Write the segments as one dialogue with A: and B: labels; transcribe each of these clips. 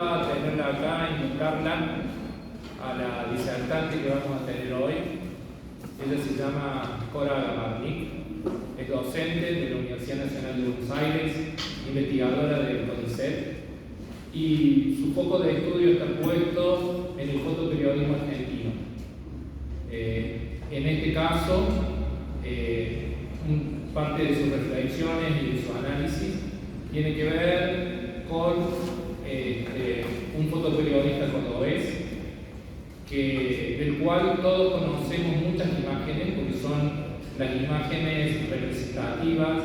A: tenerla acá, invitarla a la disertante que vamos a tener hoy. Ella se llama Cora Gamarnik, es docente de la Universidad Nacional de Buenos Aires, investigadora del CONICET, y su foco de estudio está puesto en el fotoperiodismo argentino. En este caso, parte de sus reflexiones y de su análisis tiene que ver con un fotoperiodista cordobés del cual todos conocemos muchas imágenes, porque son las imágenes representativas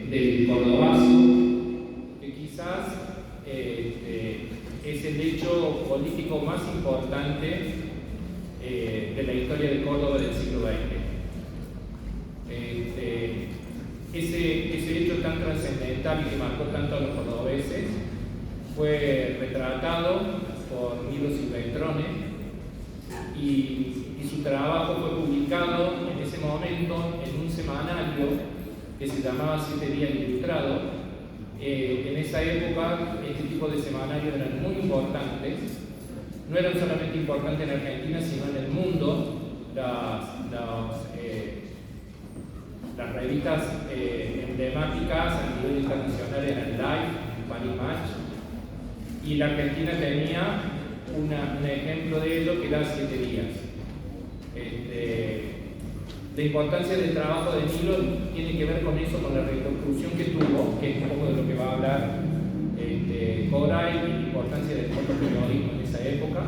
A: del cordobazo, que quizás es el hecho político más importante de la historia de Córdoba del siglo XX. Ese hecho tan trascendental y que marcó tanto a los cordobeses fue retratado por Nilo Silvestrone y su trabajo fue publicado en ese momento en un semanario que se llamaba 7 Días Ilustrados. En esa época este tipo de semanarios eran muy importantes, no eran solamente importantes en Argentina sino en el mundo. Las revistas emblemáticas a nivel internacional eran Life, Paris Match, y la Argentina tenía un ejemplo de ello que era 7 Días. La importancia del trabajo de Nilo tiene que ver con eso, con la repercusión que tuvo, que es un poco de lo que va a hablar Cora, y la importancia del fotoperiodismo en esa época.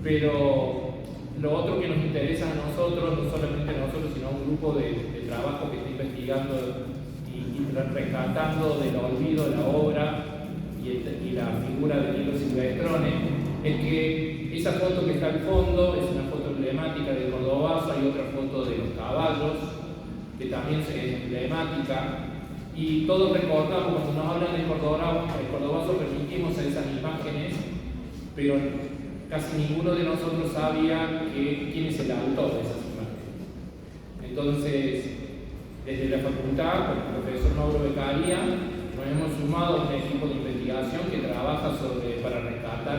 A: Pero lo otro que nos interesa a nosotros, no solamente a nosotros, sino a un grupo de trabajo que está investigando y rescatando del olvido la obra y la figura de Nilo Silvestrone, es que esa foto que está al fondo es una foto emblemática de Cordobazo. Hay otra foto de los caballos que también es emblemática, y todos recordamos, cuando nos hablan de Cordobazo remitimos a esas imágenes, pero casi ninguno de nosotros sabía quién es el autor de esas imágenes. Entonces, desde la facultad, con el profesor Mauro Beccaria, nos hemos sumado a un equipo de investigación que trabaja para rescatar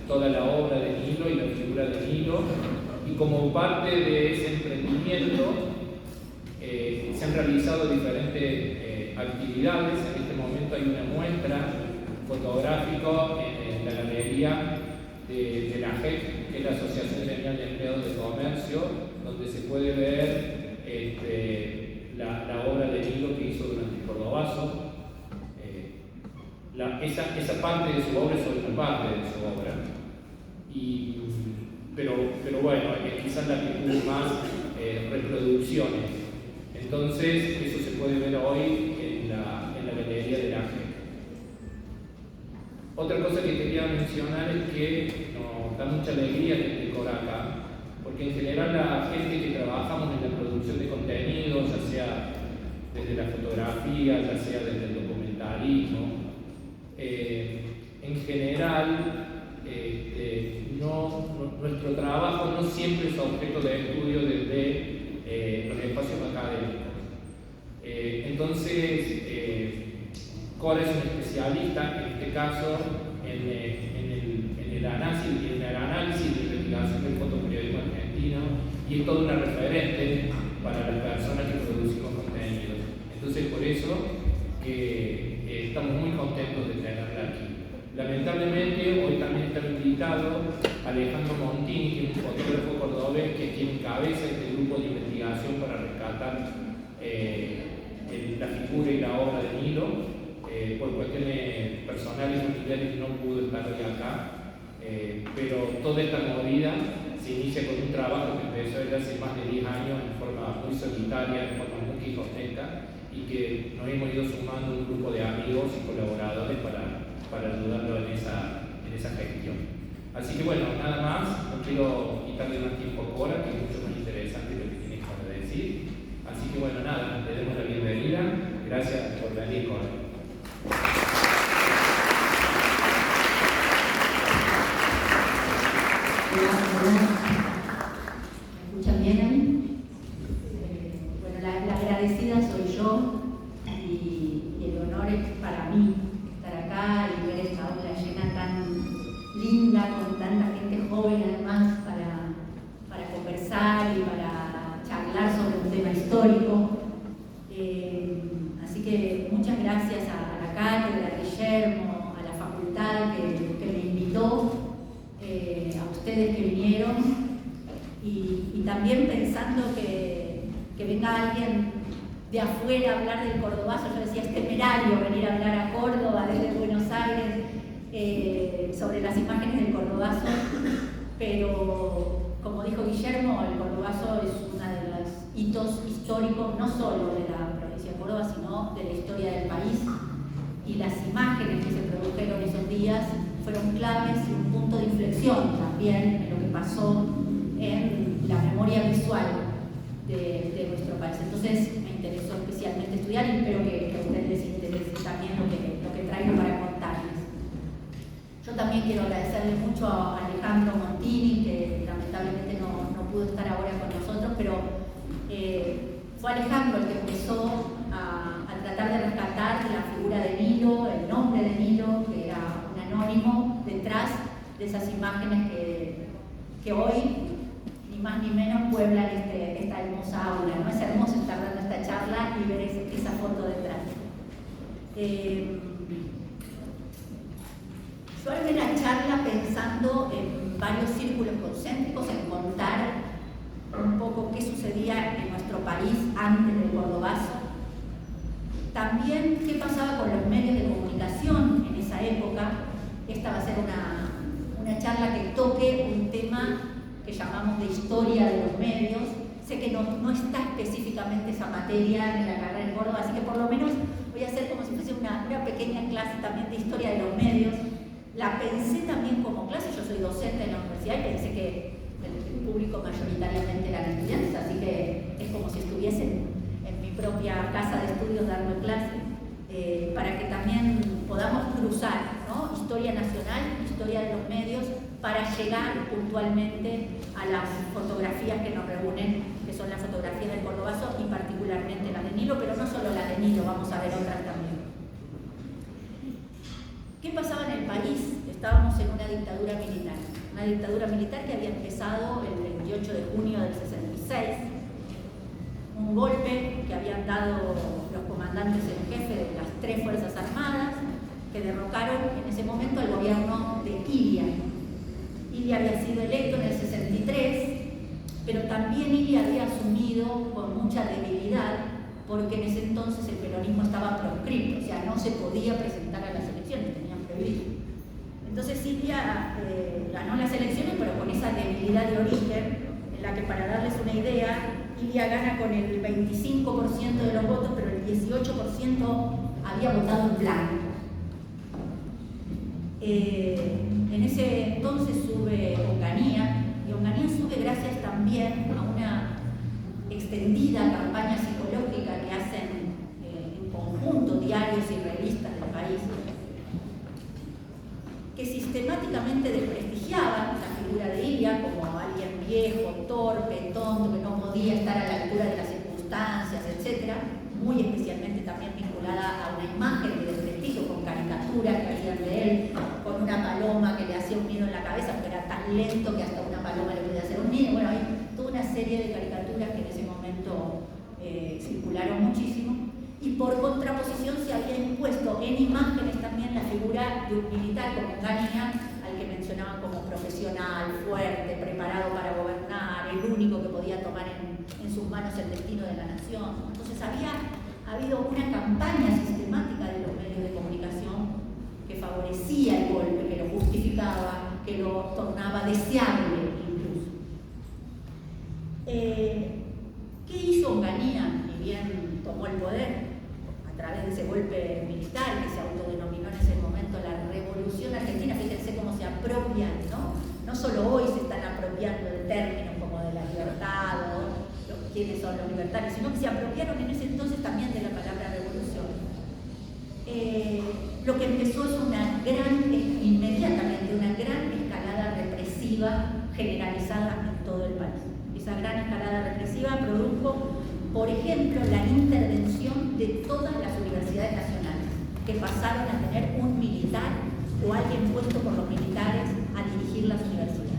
A: toda la obra de Nilo y la figura de Nilo, y como parte de ese emprendimiento se han realizado diferentes actividades. En este momento hay una muestra fotográfica en la galería de la AGEC, que es la Asociación Gremial de Empleados de Comercio, donde se puede ver la obra de Nilo que hizo durante el Cordobazo. Esa parte de su obra es solo una parte de su obra, pero bueno, quizás la que tuvo más reproducciones. Entonces, eso se puede ver hoy en la galería de la AGEC. Otra cosa que quería mencionar es que nos da mucha alegría que esté Cora acá, porque en general la gente que trabajamos en la producción de contenidos, ya sea desde la fotografía, ya sea desde el documentalismo, en general nuestro trabajo no siempre es objeto de estudio desde los espacios académicos. Entonces, Cora es un especialista, en este caso, en el análisis y la investigación del fotoperiodismo argentino, y es toda una referente para las personas que producimos contenidos. Entonces, por eso que estamos muy contentos de tenerla aquí. Lamentablemente, hoy también está invitado Alejandro Montini, que es un fotógrafo cordobés que tiene en cabeza este grupo de investigación para rescatar la figura y la obra de Nilo. Por cuestiones personales y familiares no pudo estar hoy acá, pero toda esta movida se inicia con un trabajo que empezó desde hace más de 10 años en forma muy solitaria, en forma muy quijotesca, y que nos hemos ido sumando un grupo de amigos y colaboradores para ayudarlo en esa gestión. Así que bueno, nada más, no quiero quitarle más tiempo a Cora, que es mucho más interesante lo que tiene para decir. Así que bueno, nada, le demos la bienvenida. Gracias por venir, Cora.
B: ¿Me escuchan bien ahí? Bueno, la agradecida soy yo, y el honor es para mí estar acá y ver esta obra y también pensando que venga alguien de afuera a hablar del cordobazo. Yo decía, es temerario venir a hablar a Córdoba desde Buenos Aires sobre las imágenes del cordobazo, pero como dijo Guillermo, el cordobazo es uno de los hitos históricos, no solo de la provincia de Córdoba, sino de la historia del país, y las imágenes que se produjeron esos días fueron claves y un punto de inflexión también en lo que pasó en la memoria visual de nuestro país. Entonces me interesó especialmente estudiar y espero que a ustedes les interese también lo que traigo para contarles. Yo también quiero agradecerle mucho a Alejandro Montini, que lamentablemente no pudo estar ahora con nosotros, pero fue Alejandro el que empezó a tratar de rescatar la figura de Nilo, el nombre de Nilo, que era un anónimo detrás de esas imágenes que hoy, ni más ni menos, pueblan esta hermosa aula, ¿no? Es hermoso estar dando esta charla y ver esa foto detrás. Yo armé la charla pensando en varios círculos concéntricos, en contar un poco qué sucedía en nuestro país antes del cordobazo. También qué pasaba con los medios de comunicación en esa época. Esta va a ser una charla que toque un tema que llamamos de historia de los medios. Sé que no está específicamente esa materia en la carrera en Córdoba, así que por lo menos voy a hacer como si fuese una pequeña clase también de historia de los medios. La pensé también como clase, yo soy docente en la universidad y pensé que el público mayoritariamente eran estudiantes, así que es como si estuviesen en mi propia casa de estudios dando clase, para que también podamos cruzar, ¿no? Historia nacional, historia de los medios, para llegar puntualmente a las fotografías que nos reúnen, que son las fotografías del cordobazo y particularmente las de Nilo, pero no solo las de Nilo, vamos a ver otras también. ¿Qué pasaba en el país? Estábamos en una dictadura militar que había empezado el 28 de junio del 66, un golpe que habían dado los comandantes en jefe de las 3 Fuerzas Armadas, que derrocaron en ese momento al gobierno de Ilia. Ilia había sido electo en el 63, pero también Ilia había asumido con mucha debilidad, porque en ese entonces el peronismo estaba proscripto, o sea, no se podía presentar a las elecciones, tenían prohibido. Entonces Ilia ganó las elecciones, pero con esa debilidad de origen, en la que, para darles una idea, Ilia gana con el 25% de los votos, pero el 18% había votado en blanco. En ese entonces sube Onganía, y Onganía sube gracias también a una extendida campaña psicológica que hacen en conjunto diarios y revistas del país, que sistemáticamente desprestigiaban la figura de Ilia como alguien viejo, torpe, tonto, que no podía estar a la altura de las circunstancias, etc. Muy especialmente también vinculada a una imagen de desprestigio, con caricaturas que hacían de él, con una paloma que le hacía un nido en la cabeza, porque era tan lento que hasta una paloma le podía hacer un nido. Bueno, hay toda una serie de caricaturas que en ese momento circularon muchísimo. Y por contraposición se había impuesto en imágenes también la figura de un militar como Onganía, al que mencionaban como profesional, fuerte, preparado para gobernar, el único que podía tomar en sus manos el destino de la nación. Entonces había habido una campaña sistemática de los medios de comunicación que favorecía el golpe, que lo justificaba, que lo tornaba deseable incluso. ¿Qué hizo Onganía, ni bien tomó el poder? A través de ese golpe militar que se autodenominó en ese momento la Revolución Argentina. Fíjense cómo se apropian, ¿no? No solo hoy se están apropiando de términos como de la libertad o quiénes son los libertarios, sino que se apropiaron en ese entonces también de la palabra revolución. Lo que empezó es inmediatamente una gran escalada represiva generalizada en todo el país. Esa gran escalada represiva produjo, por ejemplo, la intervención de todas las universidades nacionales, que pasaron a tener un militar o alguien puesto por los militares a dirigir las universidades.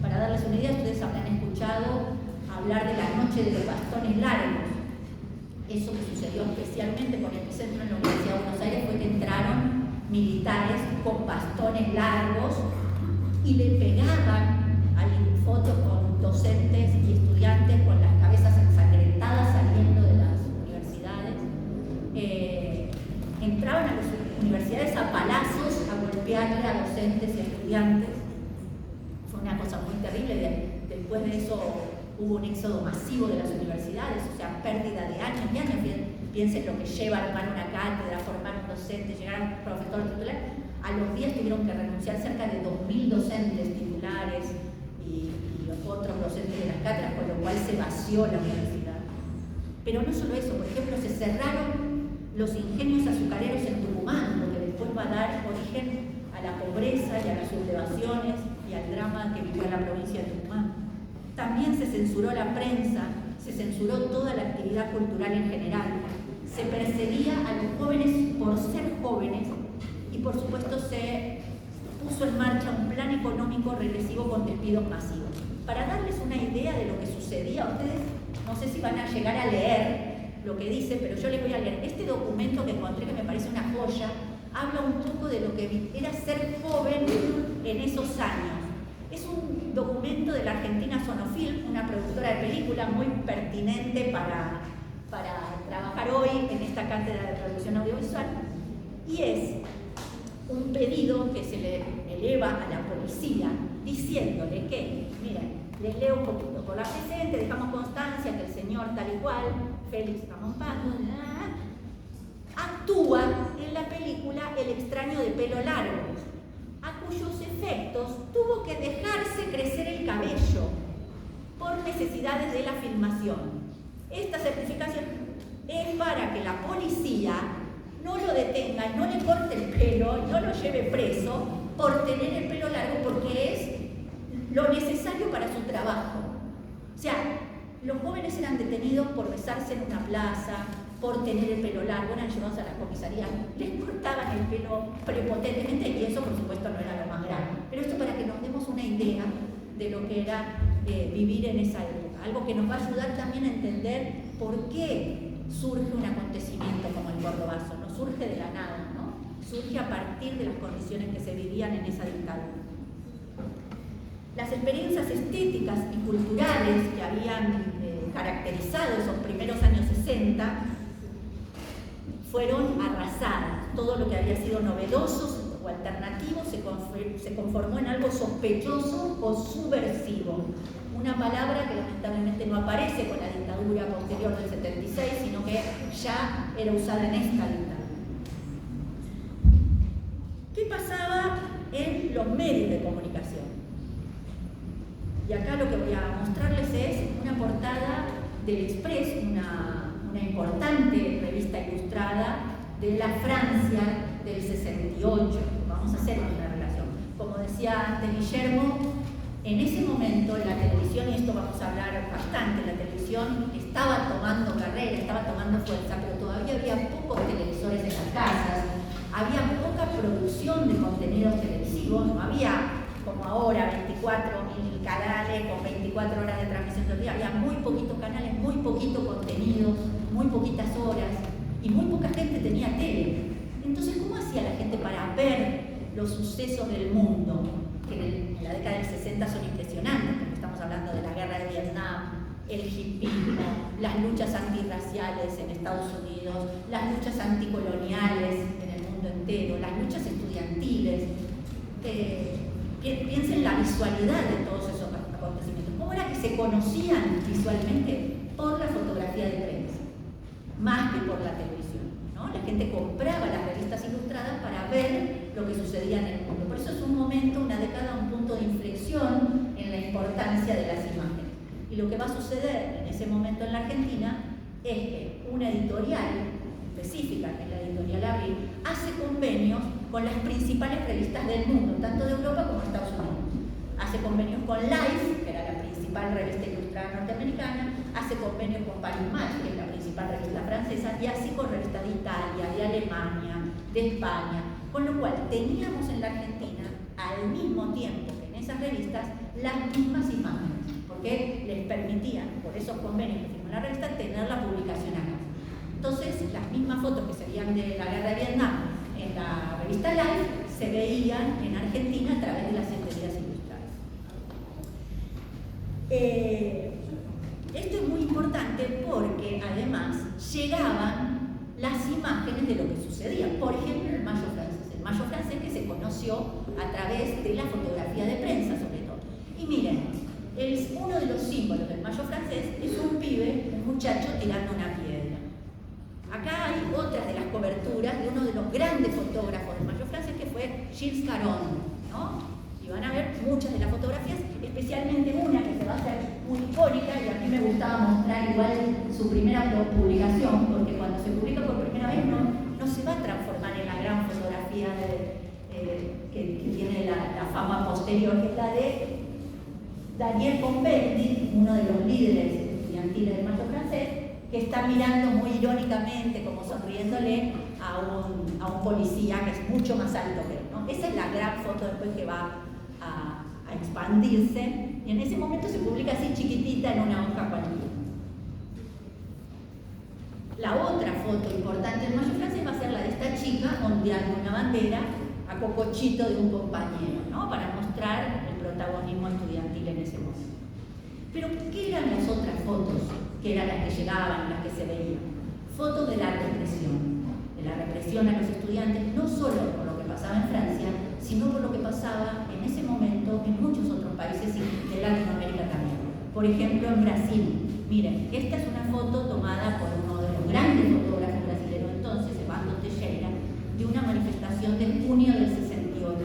B: Para darles una idea, ustedes habrán escuchado hablar de la noche de los bastones largos. Eso que sucedió especialmente con el epicentro en la Universidad de Buenos Aires fue que entraron militares con bastones largos y le pegaban al fotos con docentes y estudiantes con las cabezas ensangrentadas saliendo de las universidades. Entraban a las universidades a palazos a golpearle a docentes y a estudiantes. Fue una cosa muy terrible. Después de eso hubo un éxodo masivo de las universidades, o sea, pérdida de años y años. Piensen lo que lleva a armar una cátedra, formar un docente, llegar a un profesor titular. A los días tuvieron que renunciar cerca de 2.000 docentes titulares y otros docentes de las cátedras, con lo cual se vació la universidad. Pero no solo eso, por ejemplo, se cerraron los ingenios azucareros en Tucumán, lo que después va a dar origen a la pobreza y a las sublevaciones y al drama que vivió la provincia de Tucumán. También se censuró la prensa, se censuró toda la actividad cultural en general, se perseguía a los jóvenes por ser jóvenes y por supuesto se puso en marcha un plan económico regresivo con despidos masivos. Para darles una idea de lo que sucedía, ustedes no sé si van a llegar a leer lo que dice, pero yo les voy a leer. Este documento que encontré, que me parece una joya, habla un poco de lo que era ser joven en esos años. Es un documento de la Argentina Sonofilm, una productora de películas muy pertinente para trabajar hoy en esta cátedra de producción audiovisual, y es un pedido que se le eleva a la policía diciéndole que, miren, les leo un poquito, por la presente dejamos constancia que el señor tal y cual, Félix Ramón Pando, actúa en la película El extraño de pelo largo, a cuyos efectos tuvo que dejarse crecer el cabello por necesidades de la filmación. Esta certificación es para que la policía no lo detenga y no le corte el pelo, no lo lleve preso por tener el pelo largo, porque es lo necesario para su trabajo. O sea, los jóvenes eran detenidos por besarse en una plaza, por tener el pelo largo, eran llevados a la comisaría, les cortaban el pelo prepotentemente, y eso por supuesto no era lo más grave. Pero esto para que nos demos una idea de lo que era vivir en esa época, algo que nos va a ayudar también a entender por qué surge un acontecimiento como el Cordobazo. No surge de la nada, ¿no? Surge a partir de las condiciones que se vivían en esa dictadura. Las experiencias estéticas y culturales que habían caracterizado esos primeros años 60 fueron arrasadas. Todo lo que había sido novedoso o alternativo se conformó en algo sospechoso o subversivo. Una palabra que lamentablemente no aparece con la dictadura posterior del 76, sino que ya era usada en esta dictadura. ¿Qué pasaba en los medios de comunicación? Y acá lo que voy a mostrarles es una portada del Express, una importante revista ilustrada de la Francia del 68. Vamos a hacer una relación. Como decía antes Guillermo, en ese momento la televisión, y esto vamos a hablar bastante, la televisión estaba tomando carrera, estaba tomando fuerza, pero todavía había pocos televisores en las casas, había poca producción de contenidos televisivos, no había como ahora 24.000 canales con 24 horas de transmisión del día, había muy poquitos canales, muy poquito contenidos, muy poquitas horas, y muy poca gente tenía tele. Entonces, ¿cómo hacía la gente para ver los sucesos del mundo? Que en la década del 60 son impresionantes, porque estamos hablando de la guerra de Vietnam, el hipismo, las luchas antirraciales en Estados Unidos, las luchas anticoloniales en el mundo entero, las luchas estudiantiles. Piensen la visualidad de todos esos acontecimientos. ¿Cómo era que se conocían visualmente? Por la fotografía de prensa, más que por la televisión, ¿no? La gente compraba las revistas ilustradas para ver lo que sucedía en el mundo. Por eso es un momento, una década, un punto de inflexión en la importancia de las imágenes. Y lo que va a suceder en ese momento en la Argentina es que una editorial específica, que es la editorial Abril, hace convenios con las principales revistas del mundo, tanto de Europa como de Estados Unidos. Hace convenios con Life, que era la principal revista ilustrada norteamericana, hace convenios con Paris Match, que es la principal revista francesa, y así con revistas de Italia, de Alemania, de España, con lo cual teníamos en la Argentina, al mismo tiempo que en esas revistas, las mismas imágenes, porque les permitían, por esos convenios que firmó la revista, tener la publicación acá. Entonces, las mismas fotos que serían de la guerra de Vietnam en la revista Life se veían en Argentina a través de las efemérides ilustradas. Esto es muy importante porque además llegaban las imágenes de lo que sucedía. Por ejemplo, el Mayo francés. El Mayo francés que se conoció a través de la fotografía de prensa, sobre todo. Y miren, uno de los símbolos del Mayo francés es un pibe, un muchacho tirando una piedra. Acá hay otras de las coberturas de uno de los grandes fotógrafos del Mayo francés, que fue Gilles Caron, ¿no? Y van a ver muchas de las fotografías, especialmente una que se va a hacer muy icónica, y a mí me gustaba mostrar igual su primera publicación, porque cuando se publica por primera vez no se va a transformar en la gran fotografía que tiene la fama posterior, que es la de Daniel Cohn-Bendit, uno de los líderes estudiantiles del Mayo francés, que está mirando muy irónicamente, como sonriéndole a un policía que es mucho más alto que él, ¿no? Esa es la gran foto después que va a expandirse, y en ese momento se publica así chiquitita en una hoja cualquiera. La otra foto importante del Mayo francés va a ser la de esta chica ondeando una bandera a cocochito de un compañero, ¿no? Para mostrar el protagonismo estudiantil en ese momento. Pero ¿qué eran las otras fotos? Que eran las que llegaban, las que se veían. Fotos de la represión a los estudiantes, no solo por lo que pasaba en Francia, sino por lo que pasaba en ese momento en muchos otros países y de Latinoamérica también. Por ejemplo, en Brasil. Miren, esta es una foto tomada por uno de los grandes fotógrafos brasileños entonces, Evandro Teixeira, de una manifestación de junio del 68.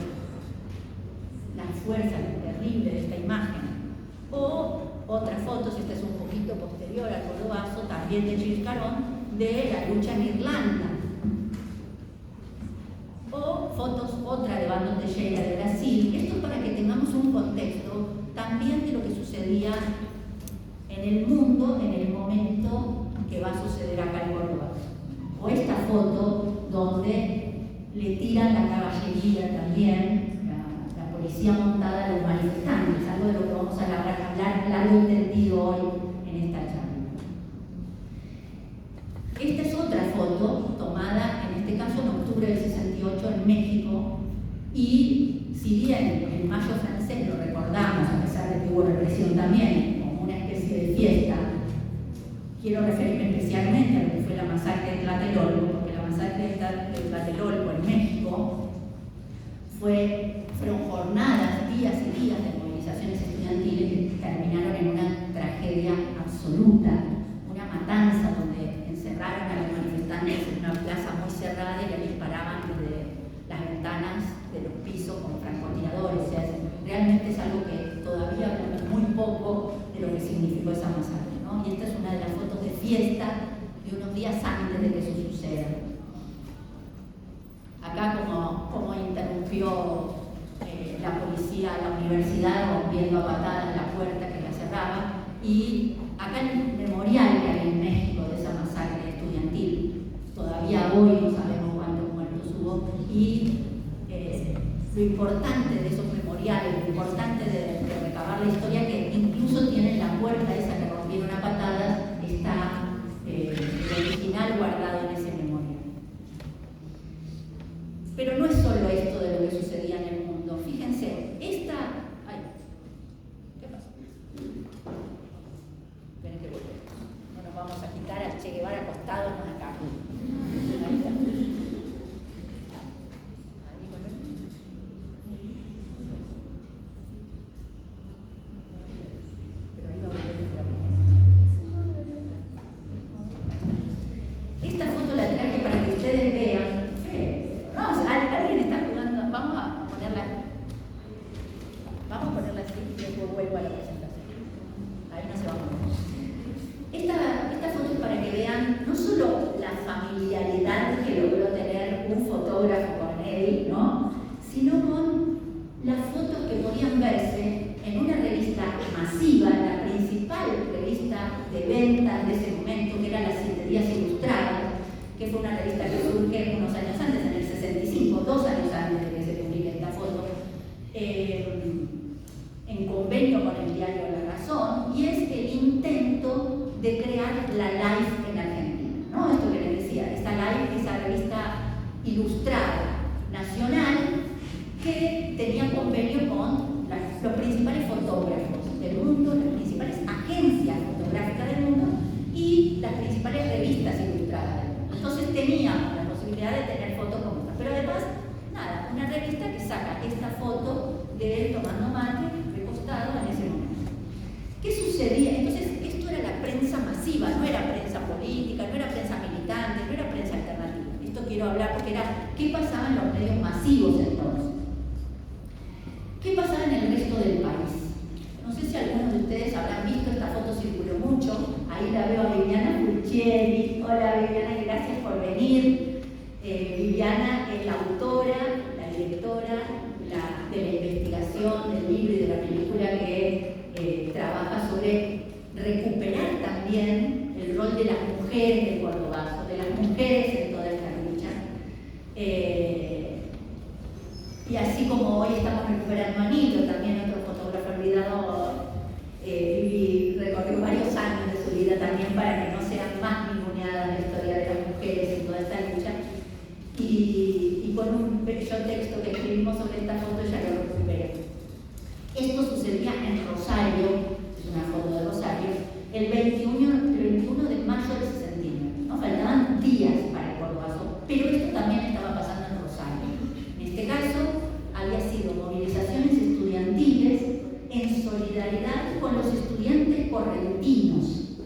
B: La fuerza terrible de esta imagen. O otras fotos, esta es un poquito posterior al Cordobazo, también de Gilles Caron, de la lucha en Irlanda. O fotos, otra de Evandro Teixeira de Brasil. Esto es para que tengamos un contexto también de lo que sucedía en el mundo en el momento que va a suceder acá en Córdoba. O esta foto donde le tiran la caballería también, la policía montada a los manifestantes, algo de lo que vamos a hablar largo y tendido hoy en esta charla. Esta es otra foto tomada, en este caso en octubre del 68 en México, y si bien el Mayo francés lo recordamos, a pesar de que hubo represión también, como una especie de fiesta, quiero referirme especialmente a lo que fue la masacre de Tlatelolco, porque la masacre de Tlatelolco en México fueron jornadas, días y días de movilizaciones estudiantiles que terminaron en una tragedia absoluta, una matanza donde encerraron a los manifestantes en una plaza muy cerrada y les disparaban desde las ventanas de los pisos con francotiradores. O sea, realmente es algo que todavía hablamos muy poco de lo que significó esa masacre, ¿no? Y esta es una de las fotos de fiesta de unos días antes de que eso suceda. Acá como interrumpió la policía la universidad rompiendo a patadas la puerta que la cerraba, y acá el memorial que hay en México de esa masacre estudiantil, todavía hoy no sabemos cuántos muertos hubo, y lo importante de esos memoriales, lo importante de recabar la historia, que incluso tienen la puerta esa que rompieron a patadas, está el original guardado en ese memorial. Pero no es solo esto de lo que sucedía en el mundo. Fíjense, esta... Ay, ¿qué pasó? Esperen que volvemos. No nos vamos a quitar al Che Guevara acostado en una cama. Ahí está. Ahí volvemos. Pero ahí va a volver otra vez. Esta foto la traje para que ustedes vean. Alguien está jugando, vamos a ponerla así y después vuelvo a la presentación. Ahí no se va a mover. Esta foto es para que vean no solo la familiaridad que logró tener un fotógrafo con él, ¿no? Sino con las fotos que podían verse en una revista masiva, la principal revista de ventas de ese momento, que era las 7 Días Ilustradas, que fue una revista que surge unos años antes, en el 65, 2 años antes de que se publique esta foto, en convenio con el diario La Razón, y es el intento de crear la Life en Argentina, ¿no? Esto que les decía, esta Life, esa revista ilustrada nacional que tenía convenio con los principales fotógrafos del mundo, las principales principales agencias fotográficas del mundo y las principales revistas ilustradas del mundo. Entonces teníamos la posibilidad de tener fotos como esta, pero además, nada, una revista que saca esta foto de él tomando mate, recostado en ese momento. ¿Qué sucedía? Entonces, esto era la prensa masiva, no era prensa política, no era prensa militante, no era prensa alternativa. Esto quiero hablar porque era qué pasaba en los medios masivos entonces. ¿Qué pasaba en el resto del país? No sé si algunos de ustedes habrán visto, esta foto circuló mucho. Ahí la veo a Viviana Pulcieri. Hola Viviana, gracias por venir. Viviana es la autora, la directora de la investigación del libro y de la película que trabaja sobre recuperar también el rol de las mujeres del Cordobazo, de las mujeres en toda esta lucha. Y así como hoy estamos recuperando a Nilo, también otro fotógrafo olvidado, y recorrió varios años de su vida también para que no sean más ninguneadas la historia de las mujeres en toda esta lucha. Y con un bello texto que escribimos sobre esta foto ya lo recuperé. Esto sucedía en Rosario, es una foto de Rosario, el 21 de mayo del 69. ¿No? Faltaban días para el Cordobazo, pero esto también estaba pasando en Rosario. En este caso, había sido movilizaciones estudiantiles en solidaridad con los estudiantes correntinos.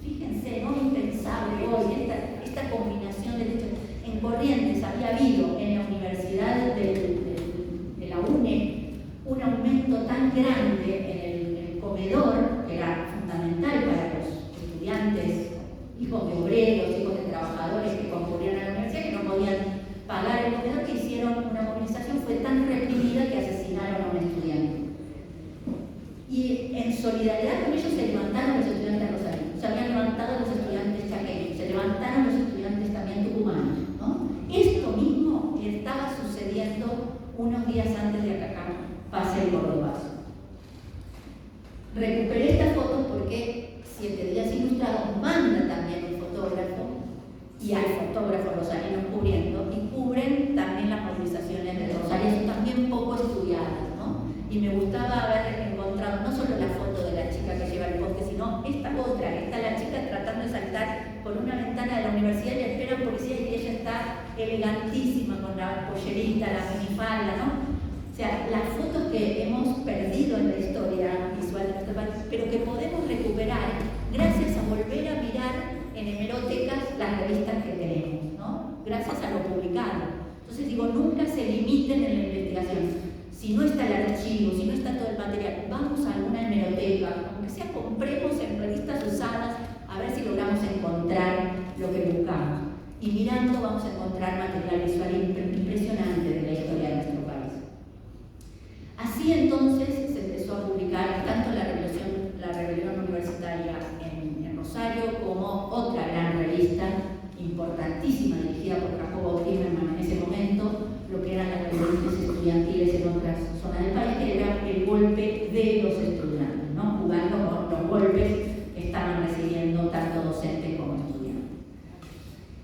B: Fíjense, no impensable hoy esta combinación de hechos. En Corrientes había habido en la Universidad de la UNE un aumento tan grande en el comedor, que era fundamental para los estudiantes, hijos de obreros, hijos de trabajadores que concurrían a la universidad, que no podían pagar el comedor, que hicieron una movilización, fue tan reprimida que asesinaron a un estudiante. Y en solidaridad con ellos se levantaron los estudiantes rosarinos, se habían levantado los estudiantes chaqueños, se levantaron los estudiantes también tucumanos, ¿no? Esto mismo estaba sucediendo unos días antes de que acá pase el Cordobazo. Recuperé estas fotos porque 7 Días Ilustrados manda también un fotógrafo y hay fotógrafos rosarinos cubriendo y cubren también las movilizaciones de Rosario, son también poco estudiadas, ¿no? Y me gustaba haber encontrado no solo la foto de la chica que lleva el poste, sino esta otra, que está la chica tratando de saltar por una ventana de la universidad y le espera un policía y ella está elegantísima con la pollerita, la minifalda, ¿no? O sea, las fotos que hemos perdido en la historia visual de nuestro país, pero que podemos recuperar gracias a volver a mirar en hemerotecas las revistas que tenemos, ¿no? Gracias a lo publicado. Entonces digo, nunca se limiten en la investigación. Si no está el archivo, si no está todo el material, vamos a alguna hemeroteca, aunque sea compremos en revistas usadas, a ver si logramos encontrar lo que buscamos. Y mirando vamos a encontrar material visual impresionante de la historia de nuestro país. Así entonces se empezó a publicar tanto la rebelión universitaria en Rosario como otra gran revista importantísima dirigida por Jacobo Timerman en ese momento, lo que eran las rebeliones estudiantiles en otras zonas del país, que era el golpe de los estudiantes, ¿no? Jugando con los golpes que estaban recibiendo tanto docentes como estudiantes.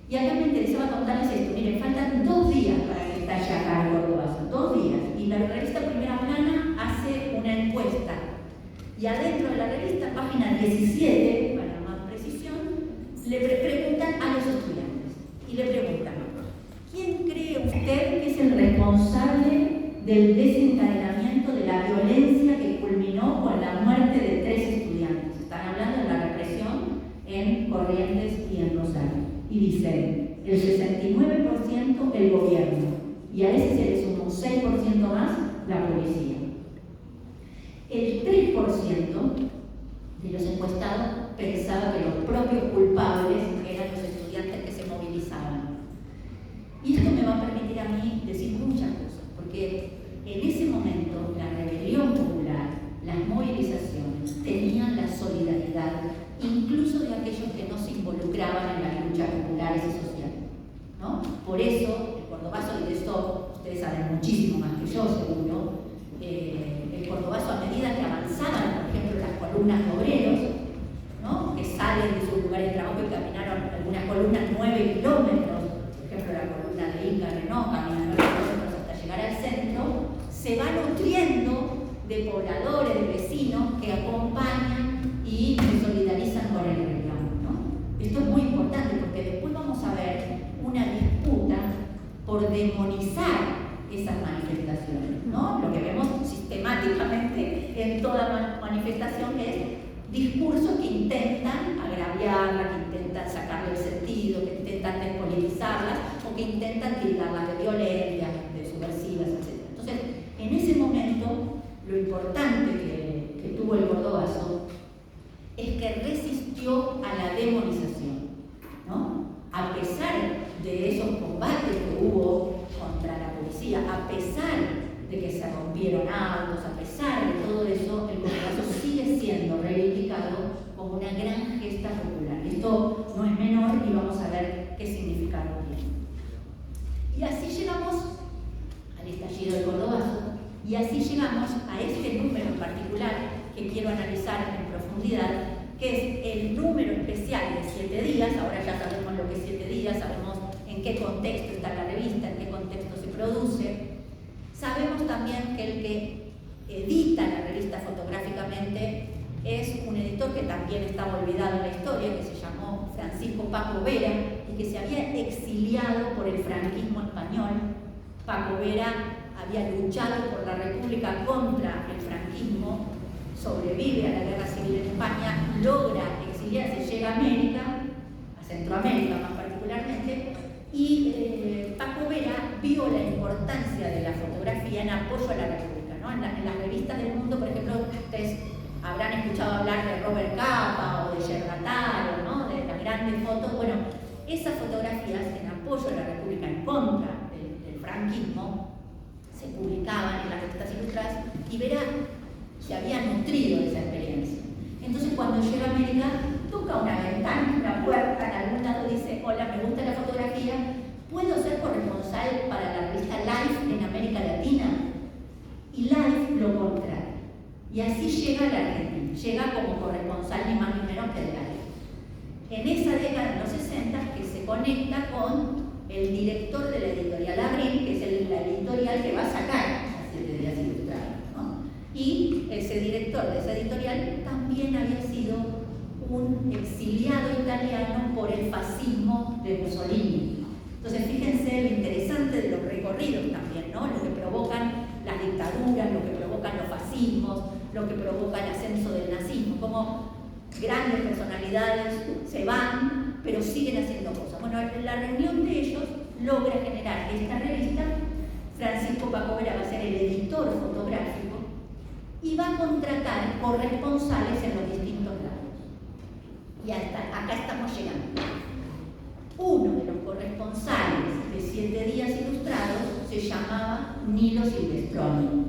B: Y acá me interesaba contarles esto. Miren, faltan 2 días para que estalle acá el Cordobazo, 2 días. Y la revista Primera Plana hace una encuesta. Y adentro de la revista, página 17, para más precisión, le preguntan a los estudiantes. Y le preguntan, ¿quién cree usted que es el responsable del desencadenamiento de la violencia que culminó con la muerte de 3 estudiantes? Están hablando de la represión en Corrientes y en Rosario. Y dicen, el 69% el gobierno, y a ese se le sumó un 6% más la policía. El 3% de los encuestados pensaba que los propios culpables eran los estudiantes que se movilizaban. Y esto me va a permitir a mí decir muchas cosas, porque en ese momento la rebelión popular, las movilizaciones, tenían la solidaridad incluso de aquellos que no se involucraban en las luchas populares y sociales, ¿no? Por eso, el Cordobazo, y de esto ustedes saben muchísimo más que yo, seguro, el Cordobazo, a medida que avanzaban, por ejemplo, las columnas de obreros, ¿no? Que salen de sus lugares de trabajo y caminaron algunas columnas 9 kilómetros, por ejemplo, la columna de Inca Renault camina 9 kilómetros hasta llegar al centro, se va nutriendo de pobladores, de vecinos que acompañan y y se solidarizan con el reclamo, ¿no? Esto es muy importante porque después vamos a ver una disputa por demonizar esas manifestaciones, ¿no? Lo que vemos sistemáticamente en toda manifestación es discursos que intentan agraviarla, que intentan sacarle el sentido, que intentan despolitizarlas o que intentan tildarlas de violentas, de subversivas, etc. Entonces, en ese momento, lo importante que tuvo el Cordobazo es que resistió a la demonización, ¿no? A pesar de esos combates que hubo contra la policía, a pesar de que se rompieron autos, a pesar de todo eso, el Cordobazo sigue siendo reivindicado como una gran gesta popular. Esto no es menor y vamos a ver qué significado tiene. Y así llegamos al estallido del Cordobazo y así llegamos a este número en particular que quiero analizar en profundidad, que es el número especial de 7 días. Ahora ya sabemos lo que es 7 días, sabemos en qué contexto está la revista, en qué contexto se produce. Sabemos también que el que edita la revista fotográficamente es un editor que también estaba olvidado en la historia, que se llamó Francisco Paco Vera y que se había exiliado por el franquismo español. Paco Vera había luchado por la República contra el franquismo, sobrevive a la Guerra Civil en España, logra exiliarse, llega a América, a Centroamérica más particularmente, y Paco Vera vio la importancia de la fotografía en apoyo a la República, ¿no? En las revistas del mundo, por ejemplo, ustedes habrán escuchado hablar de Robert Capa o de Yerbataro, ¿no? De las grandes fotos. Bueno, esas fotografías en apoyo a la República, en contra del franquismo, se publicaban en las revistas ilustradas y Vera se había nutrido de esa experiencia. Entonces, cuando llega a América, toca una ventana, una puerta, en algún lado dice: hola, me gusta la fotografía, ¿puedo ser corresponsal para la revista Life en América Latina? Y Life lo contrae. Y así llega a la Argentina, llega como corresponsal ni más ni menos que de Life. En esa década, en los 60, que se conecta con el director de la editorial Abril, que es la editorial que va a sacar a 7 días ilustrados, ¿no? Y ese director de esa editorial también había sido un exiliado italiano por el fascismo de Mussolini. Entonces, fíjense lo interesante de los recorridos también, ¿no? Lo que provocan las dictaduras, lo que provocan los fascismos, lo que provoca el ascenso del nazismo, como grandes personalidades se van, pero siguen haciendo cosas. Bueno, la reunión de ellos logra generar esta revista. Francisco Paco Vera va a ser el editor fotográfico y va a contratar corresponsales en los distintos lados. Y hasta acá estamos llegando. Uno de los corresponsales de 7 días ilustrados se llamaba Nilo Silvestroni.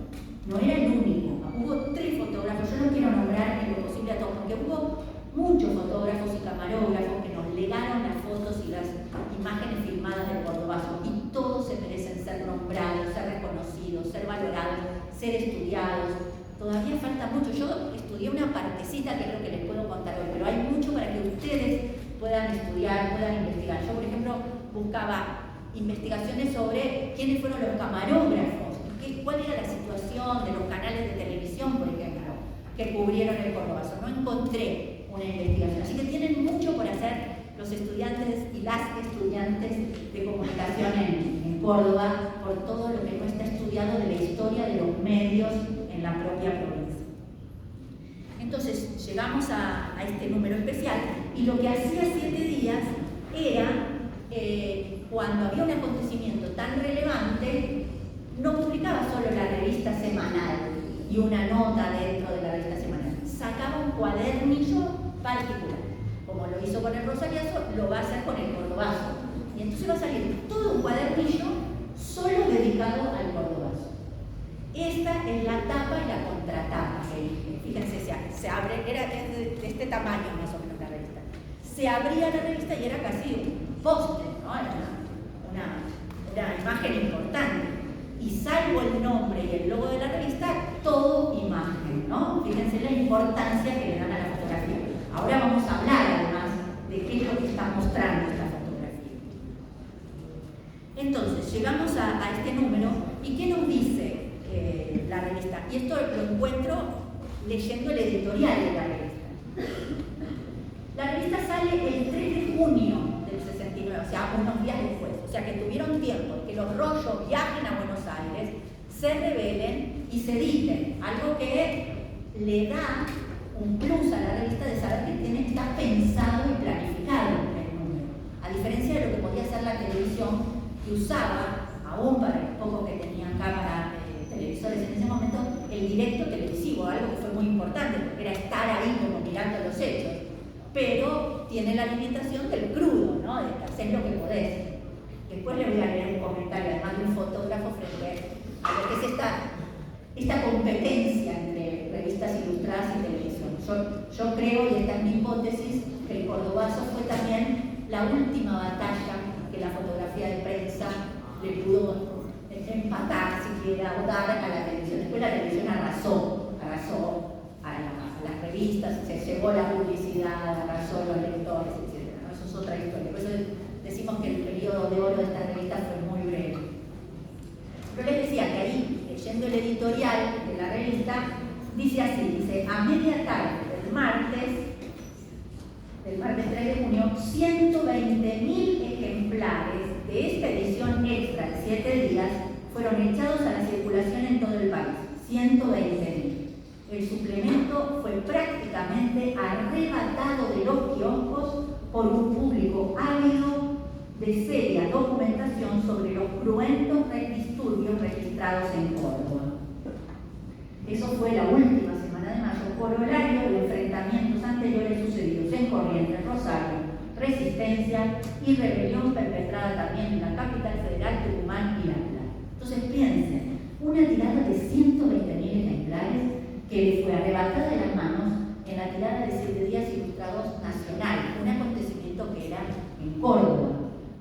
B: No era el único, hubo 3 fotógrafos, yo no quiero nombrar en lo posible a todos, porque hubo muchos fotógrafos y camarógrafos que nos legaron las fotos y las imágenes filmadas del Cordobazo, y todos se merecen ser nombrados, ser reconocidos, ser valorados, ser estudiados. Todavía falta mucho. Yo estudié una partecita que es lo que les puedo contar hoy, pero hay mucho para que ustedes puedan estudiar, puedan investigar. Yo, por ejemplo, buscaba investigaciones sobre quiénes fueron los camarógrafos, cuál era la situación de los canales de televisión, por ejemplo, que cubrieron el Cordobazo. No encontré una investigación, así que tienen mucho por hacer los estudiantes y las estudiantes de comunicación en Córdoba, por todo lo que no está estudiado de la historia de los medios en la propia provincia. Entonces, llegamos a este número especial, y lo que hacía 7 días era, cuando había un acontecimiento tan relevante, no publicaba solo la revista semanal y una nota dentro de la revista semanal, sacaba un cuadernillo particular. Como lo hizo con el Rosariazo, lo va a hacer con el Cordobazo. Y entonces va a salir todo un cuadernillo solo dedicado al Cordobazo. Esta es la tapa y la contratapa que dije. Fíjense, se abre, era de este tamaño más o menos la revista. Se abría la revista y era casi un póster, ¿no? Era una imagen importante. Y salvo el nombre y el logo de la revista, todo imagen, ¿no? Fíjense la importancia que le dan a la fotografía. Ahora vamos a hablar además de qué es lo que está mostrando esta fotografía. Entonces, llegamos a este número, y ¿qué nos dice la revista? Y esto lo encuentro leyendo el editorial de la revista. La revista sale el 3 de junio del 69, o sea, unos días después. O sea, que tuvieron tiempo que los rollos viajen a Buenos Aires, se revelen y se editen. Algo que le da un plus a la revista de saber que está pensado y planificado el número. A diferencia de lo que podía hacer la televisión, que usaba, aún para los pocos que tenían cámara, televisores en ese momento, el directo televisivo, algo que fue muy importante, porque era estar ahí como mirando los hechos. Pero tiene la limitación del crudo, ¿no? De hacer lo que podés. Después le voy a leer un comentario, además de un fotógrafo, frente a lo que es esta competencia entre revistas ilustradas y televisión. Yo creo, y esta es mi hipótesis, que el cordobazo fue también la última batalla que la fotografía de prensa le pudo empatar, siquiera, o dar a la televisión. Después la televisión arrasó a las revistas, se llevó la publicidad, arrasó a los lectores, etc. ¿No? Eso es otra historia. Por eso decimos que el periodo de oro de esta revista fue muy breve. Pero les decía que ahí, leyendo el editorial de la revista, dice así, dice, a media tarde del martes 3 de junio, 120.000 ejemplares de esta edición extra de 7 días fueron echados a la circulación en todo el país. 120.000. El suplemento fue prácticamente arrebatado de los kioscos por un público ávido de seria documentación sobre los cruentos disturbios registrados en Córdoba. Eso fue la última semana de mayo, corolario de enfrentamientos anteriores sucedidos en Corrientes, Rosario, Resistencia y rebelión perpetrada también en la capital federal, Tucumán y La Plata. Entonces piensen, una tirada de 120.000 ejemplares que le fue arrebatada de las manos en la tirada de 7 días ilustrados nacional, un acontecimiento que era en Córdoba.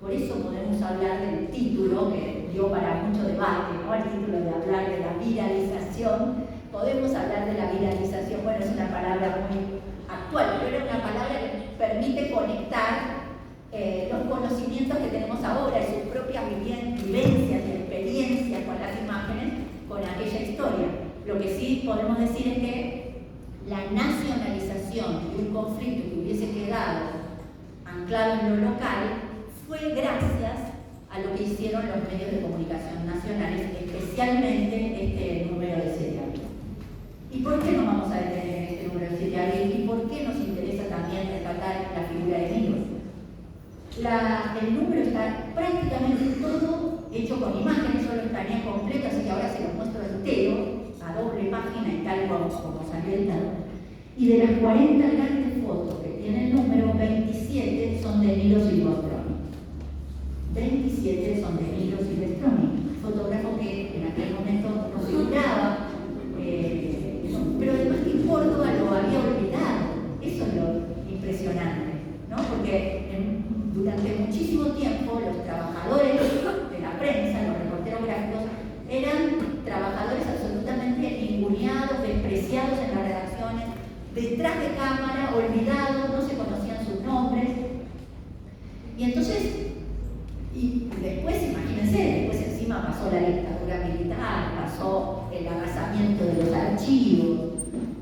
B: Por eso podemos hablar del título, que dio para mucho debate, ¿no? El título de hablar de la viralización. Podemos hablar de la viralización, bueno, es una palabra muy actual, pero era una palabra que permite conectar los conocimientos que tenemos ahora y sus propias vivencias y experiencias con las imágenes, con aquella historia. Lo que sí podemos decir es que la nacionalización de un conflicto que hubiese quedado anclado en lo local fue gracias a lo que hicieron los medios de comunicación nacionales, especialmente este número de 7 abril. ¿Y por qué nos vamos a detener en este número de 7 abril? ¿Y por qué nos interesa también retratar la figura de Nilo? El número está prácticamente todo hecho con imágenes, solo estaría completo, así que ahora se lo muestro entero, a doble página y tal como salió editado. Y de las 40 grandes fotos que tiene el número, 27 son de Nilo Silvestroni. 27 son de Nilo Silvestroni, fotógrafo que en aquel momento no figuraba, pero además que Córdoba lo había olvidado. Eso es lo impresionante, ¿no? Porque durante muchísimo tiempo los trabajadores de la prensa, los reporteros gráficos, eran trabajadores absolutamente ninguneados, despreciados en las redacciones, detrás de cámara, olvidados, no se conocían sus nombres. Y entonces, y después, imagínense, después encima pasó la dictadura militar, pasó el agasamiento de los archivos,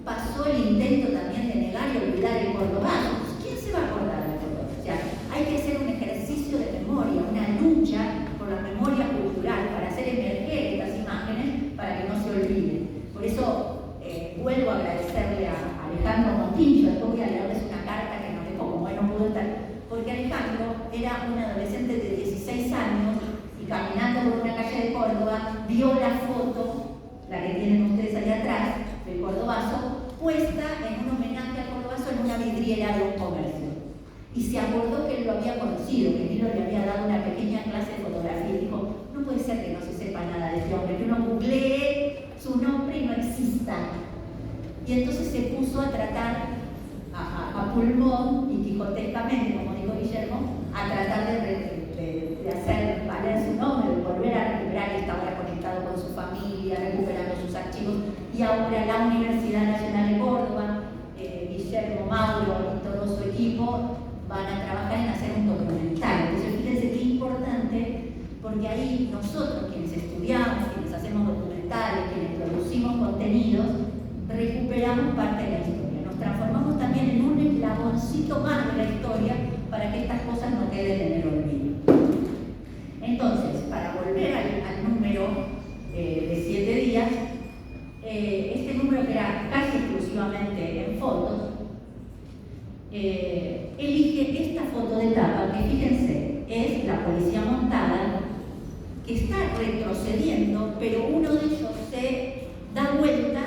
B: pasó el intento también de negar y olvidar el cordobazo. ¿Quién se va a acordar del cordobazo? O sea, hay que hacer un ejercicio de memoria, una lucha por la memoria cultural para hacer emerger estas imágenes para que no se olviden. Por eso vuelvo a agradecerle a Alejandro Montillo. Después voy a leerles una carta que nos dejó, como no pudo estar, porque Alejandro era un adolescente de 16 años y caminando por una calle de Córdoba vio la foto, la que tienen ustedes allá atrás, del cordobazo, puesta en un homenaje al cordobazo en una vidriera de un comercio. Y se acordó que él lo había conocido, que Nilo le había dado una pequeña clase de fotografía y dijo, no puede ser que no se sepa nada de este hombre, que uno googlee su nombre y no exista. Y entonces se puso a tratar a pulmón y quijotescamente, como dijo Guillermo, a tratar de hacer valer su nombre, de volver a recuperar, y está ahora conectado con su familia, recuperando sus archivos, y ahora la Universidad Nacional de Córdoba, Guillermo, Mauro y todo su equipo van a trabajar en hacer un documental. Entonces fíjense qué importante, porque ahí nosotros, quienes estudiamos, quienes hacemos documentales, quienes producimos contenidos, recuperamos parte de la historia, nos transformamos también en eslaboncito más de la historia para que estas cosas no queden en el olvido. Entonces, para volver al número de 7 días, este número que era casi exclusivamente en fotos, elige esta foto de tapa, que fíjense, es la policía montada, que está retrocediendo, pero uno de ellos se da vuelta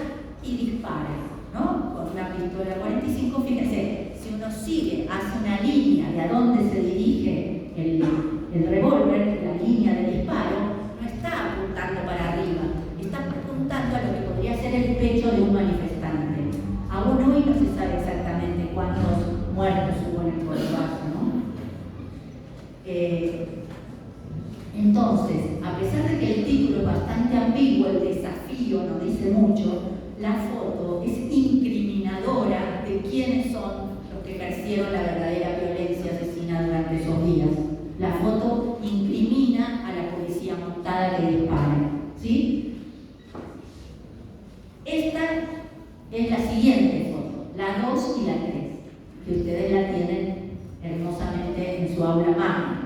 B: y dispara, ¿no? Con una pistola 45, fíjense, si uno sigue, hace una línea de a dónde se dirige el revólver, la línea de disparo, no está apuntando para arriba, está apuntando a lo que podría ser el pecho de un manifestante. Aún hoy no se sabe exactamente cuántos muertos hubo en el Cordobazo, ¿no? Entonces, a pesar de que el título es bastante ambiguo, el desafío no dice mucho, la foto es incriminadora de quiénes son los que ejercieron la verdadera violencia asesina durante esos días. La foto incrimina a la policía montada que dispara, ¿sí? Esta es la siguiente foto, la 2 y la 3, que ustedes la tienen hermosamente en su aula magna.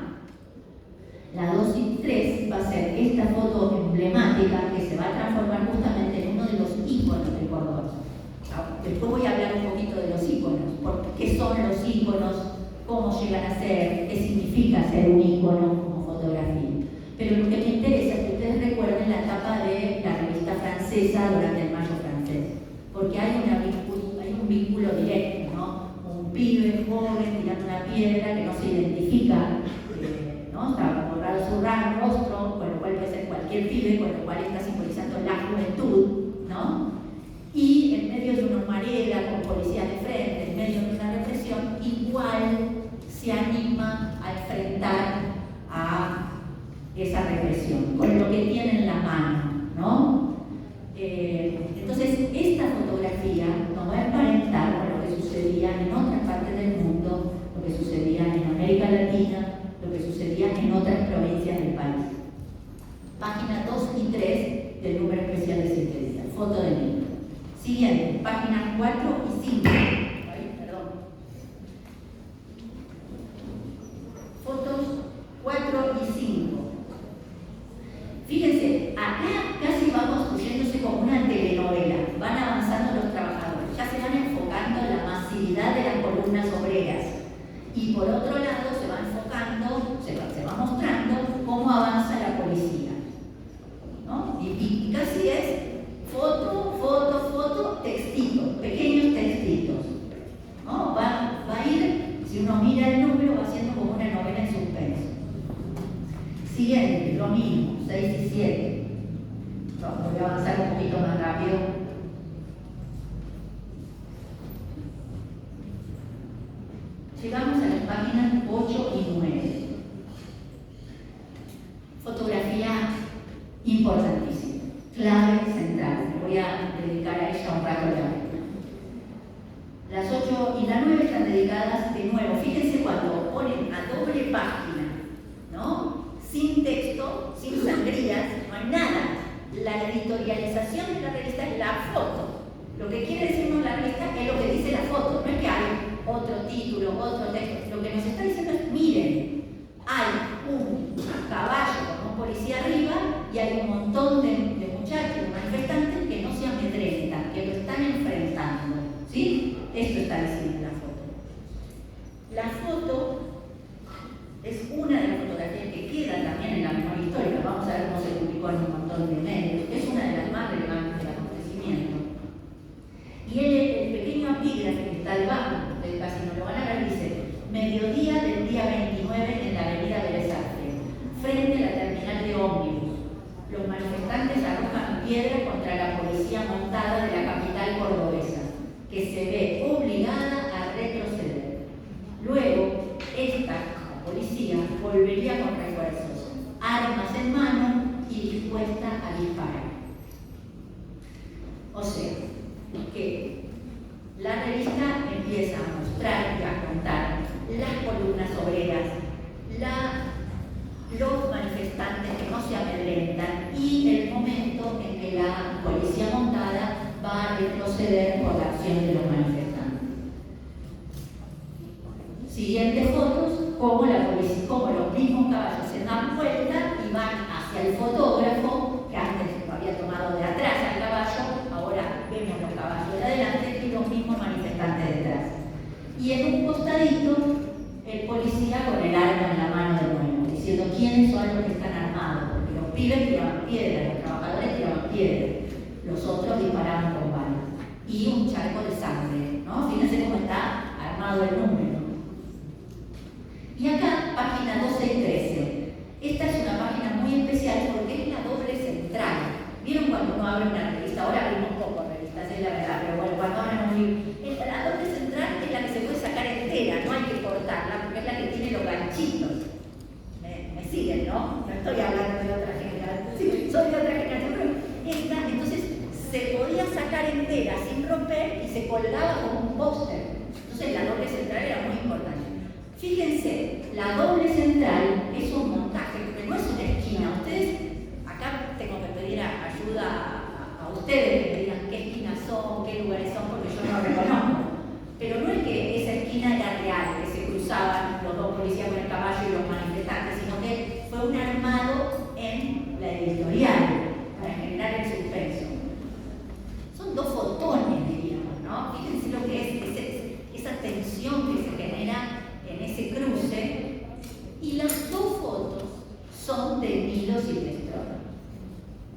B: La 2 y 3 va a ser esta foto emblemática que se va a transformar justamente en uno de los íconos del Cordobazo. Después voy a hablar un poquito de los íconos, qué son los íconos, cómo llegan a ser, qué significa ser un ícono como fotografía. Pero lo que me interesa es que ustedes recuerden la etapa de la revista francesa durante el Mayo francés, porque hay un vínculo directo, ¿no? Un pibe joven tirando una piedra que no se identifica, ¿no? Está borrado su rostro, con lo cual puede ser cualquier pibe, con lo cual está simbolizando la juventud, ¿no? Y en medio de una humareda con policías de frente, en medio de una represión, igual se anima a enfrentar a esa represión, con lo que tiene en la mano, ¿no? Entonces, esta fotografía nos va a emparentar con lo que sucedía en otras partes del mundo, lo que sucedía en América Latina, lo que sucedía en otras provincias del país. Página 2 y 3 del número especial de 7 días, foto del libro. Siguiente, páginas 4 y 5. Fotos 4 y 5. Fíjense, acá casi va construyéndose como una telenovela. Van avanzando los trabajadores, ya se van enfocando en la masividad de las columnas obreras. Y por otro lado se va enfocando, se va mostrando cómo avanza la policía, ¿no? Y casi es foto, foto, foto, textitos, pequeños textitos, ¿no? Va a ir, si uno mira el número, va siendo como una novela en suspenso. Siguiente, lo mismo, 6 y 7. No, voy a avanzar un poquito más rápido. Llegamos a las páginas 8 y 9. Fotografía importantísima, clave central. Me voy a dedicar a ella un rato largo. Las 8 y la 9 están dedicadas de nuevo. Fíjense cuando ponen a doble página, ¿no? Sin texto, sin sangrías, no hay nada. La editorialización de la revista es la foto. Lo que quiere decirnos la revista es lo que dice la foto, no es que hay otro título, otro texto. Lo que nos está diciendo es, miren, hay un caballo con un policía arriba y hay un montón de muchachos, de manifestantes que no se amedrentan, que lo están enfrentando, ¿sí? Esto está diciendo la foto. La foto es una de las fotografías que queda también en la memoria histórica. Vamos a ver cómo se publicó en un montón de medios. Es una de las más relevantes del acontecimiento. Y el pequeño epígrafe que está debajo del casino, lo van a ver, dice: mediodía del día 29 en la avenida Vélez Arfield, frente a la terminal de ómnibus. Los manifestantes arrojan piedras contra la policía montada de la capital cordobesa, que se ve obligada a retroceder. Luego, esta policía volvería con refuerzos, armas en mano y dispuesta a disparar. O sea, que la revista empieza a mostrar y a contar las columnas obreras, los manifestantes que no se amedrentan y el momento en que la policía montada va a retroceder por la acción de los manifestantes. siguientes fotos, como los mismos caballos se dan vuelta y van hacia el fotógrafo, que antes lo había tomado de atrás al caballo, ahora vemos los caballos de adelante y los mismos manifestantes detrás. Y en un costadito, el policía con el arma en la mano de nuevo, diciendo quiénes son los que están armados, porque los pibes tiraban piedras, los trabajadores tiraban piedras, los otros disparaban con balas. Y un charco de sangre, ¿no? Fíjense cómo está armado el número. Y acá, página 12 y 13. Esta es una página muy especial porque es la doble central. ¿Vieron cuando uno abre una revista? Ahora abrimos poco revistas, es la verdad, pero bueno, cuando abren un libro, la doble central es la que se puede sacar entera, no hay que cortarla, porque es la que tiene los ganchitos. ¿Me siguen, no? No estoy hablando de otra generación, sí, soy de otra generación, pero esta, entonces, se podía sacar entera sin romper y se colgaba como un póster. Entonces la doble central era muy importante. Fíjense, la doble central es un montaje, porque no es una esquina. Ustedes, acá tengo que pedir ayuda a ustedes que me digan qué esquinas son, qué lugares son, porque yo no lo reconozco. Pero no es que esa esquina era real, que se cruzaban los dos policías con el caballo y los manifestantes, sino que fue un armado en la editorial para generar el suspenso. Son dos fotones, diríamos, ¿no? Fíjense lo que es esa tensión que se genera en ese cruce. Y las dos fotos son de Nilo Silvestrone.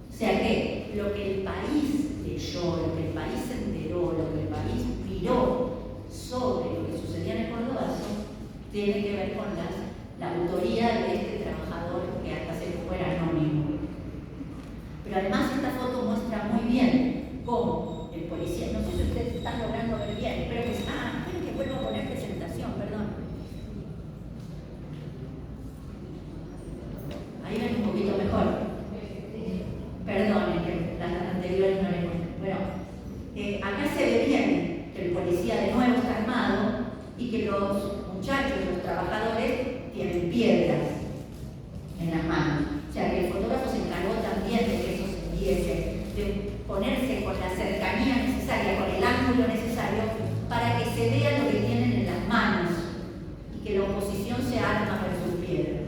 B: O sea que lo que el país leyó, lo que el país se enteró, lo que el país miró sobre lo que sucedía en el Cordobazo, tiene que ver con la autoría de este trabajador que hasta hace poco era anónimo. Pero además esta foto muestra muy bien cómo el policía, no sé si ustedes están logrando ver bien, espero que vuelva a poner presentación, perdón. Ahí ven un poquito mejor. Perdonen, que las anteriores no les muestran. Bueno, acá se ve bien que el policía de nuevo está armado y que los muchachos, los trabajadores, tienen piedras en las manos. O sea que el fotógrafo se encargó también de que eso se viese, de ponerse con la cercanía necesaria, con el ángulo necesario, para que se vea lo que tienen en las manos y que la oposición se arma versus piedra.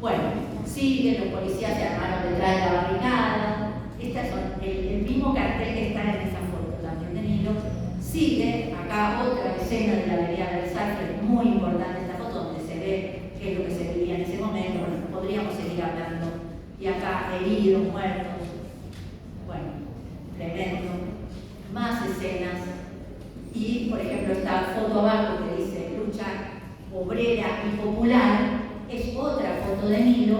B: Bueno, siguen, los policías se armaron detrás de la barricada. Estas son el mismo cartel que está en esa foto también de Nilo. Sigue acá otra escena de la Avenida Versal, que es muy importante esta foto, donde se ve qué es lo que se vivía en ese momento. Bueno, podríamos seguir hablando. Y acá heridos, muertos. Bueno, tremendo. Más escenas. Y, por ejemplo, esta foto abajo que dice lucha obrera y popular, es otra foto de Nilo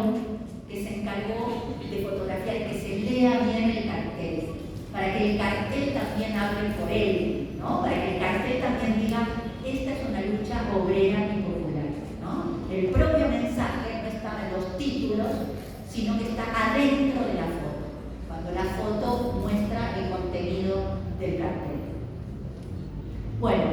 B: que se encargó de fotografiar, que se lea bien el cartel, para que el cartel también hable por él, ¿no? Para que el cartel también diga, esta es una lucha obrera y popular, ¿no? El propio mensaje no está en los títulos, sino que está adentro de la foto, cuando la foto muestra el contenido del cartel. Bueno,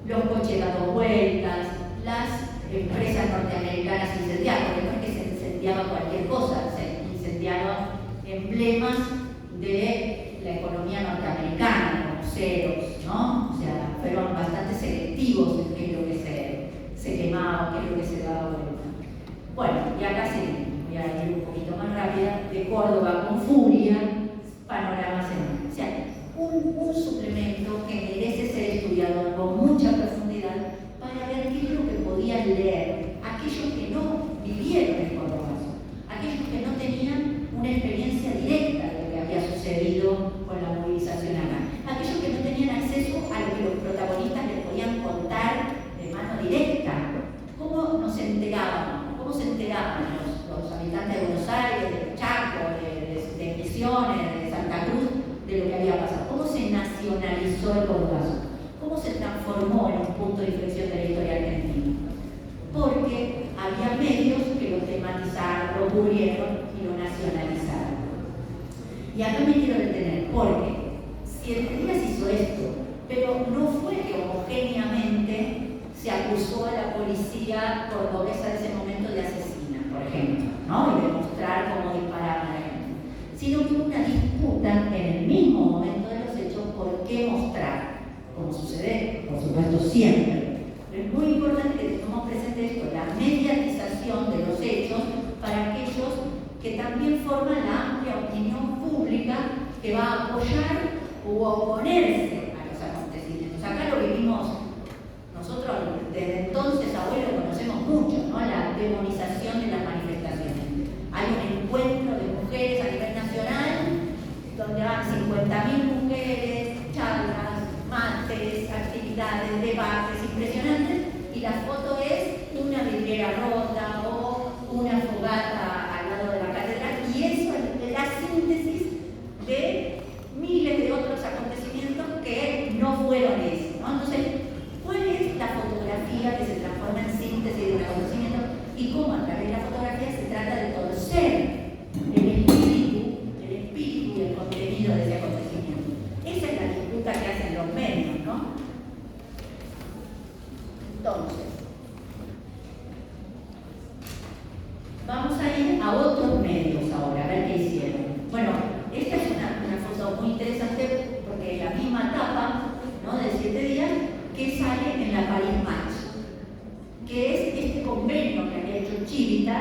B: los coches dando vueltas, las empresas norteamericanas incendiadas, porque no es que se incendiaba cualquier cosa, se incendiaban emblemas de la economía norteamericana, como ceros, ¿no? O sea, fueron bastante selectivos en qué es lo que se quemaba, qué es lo que se daba vuelta. Bueno, y acá sí, voy a ir un poquito más rápida, de Córdoba con furia, panoramas en... O sea, un suplemento que merece ser estudiado con mucha profundidad para ver qué es lo que podían leer aquellos que no vivieron el Cordobazo, aquellos que no tenían una experiencia directa de lo que había sucedido con la movilización acá, aquellos que no tenían acceso a lo que los protagonistas les podían contar de mano directa. ¿Cómo nos enterábamos? ¿Cómo se enteraban los habitantes de Buenos Aires, de Chaco, de Misiones, de Santa Cruz, de lo que había pasado? ¿Cómo se nacionalizó el Cordobazo? ¿Cómo se transformó en un punto de inflexión de la historia argentina? Porque había medios que lo tematizaron, lo cubrieron y lo nacionalizaron. Y acá me quiero detener, porque si el Díaz hizo esto, pero no fue que homogéneamente se acusó a la policía cordobesa de ese momento de asesina, por ejemplo, ¿no? Y de mostrar cómo disparaban a la gente, sino que hubo una disputa en el mismo momento de los hechos por qué mostrar, como sucede, por supuesto, siempre. Es muy importante que tengamos presente esto, la mediatización de los hechos para aquellos que también forman la amplia opinión pública que va a apoyar o a oponerse a los acontecimientos. Acá lo vivimos nosotros desde entonces, abuelo, conocemos mucho, ¿no? La demonización de las manifestaciones. Hay un encuentro de mujeres a nivel nacional donde van 50.000 mujeres, charlas, mates, actividades, debates impresionantes, y la foto es una vidriera rota o una fogata al lado de la catedral, y eso es la síntesis de miles de otros acontecimientos que no fueron eso, ¿no? Entonces, ¿cuál es la fotografía que se transforma en síntesis de un acontecimiento y cómo a través de la fotografía se trata de torcer el espíritu y el contenido de ese acontecimiento? Esa es la disputa que hacen los medios, ¿no? Entonces, vamos a ir a otros medios ahora, a ver qué hicieron. Bueno, esta es una foto muy interesante porque es la misma tapa, ¿no?, de 7 días que sale en la Paris Match, que es este convenio que había hecho Chivita,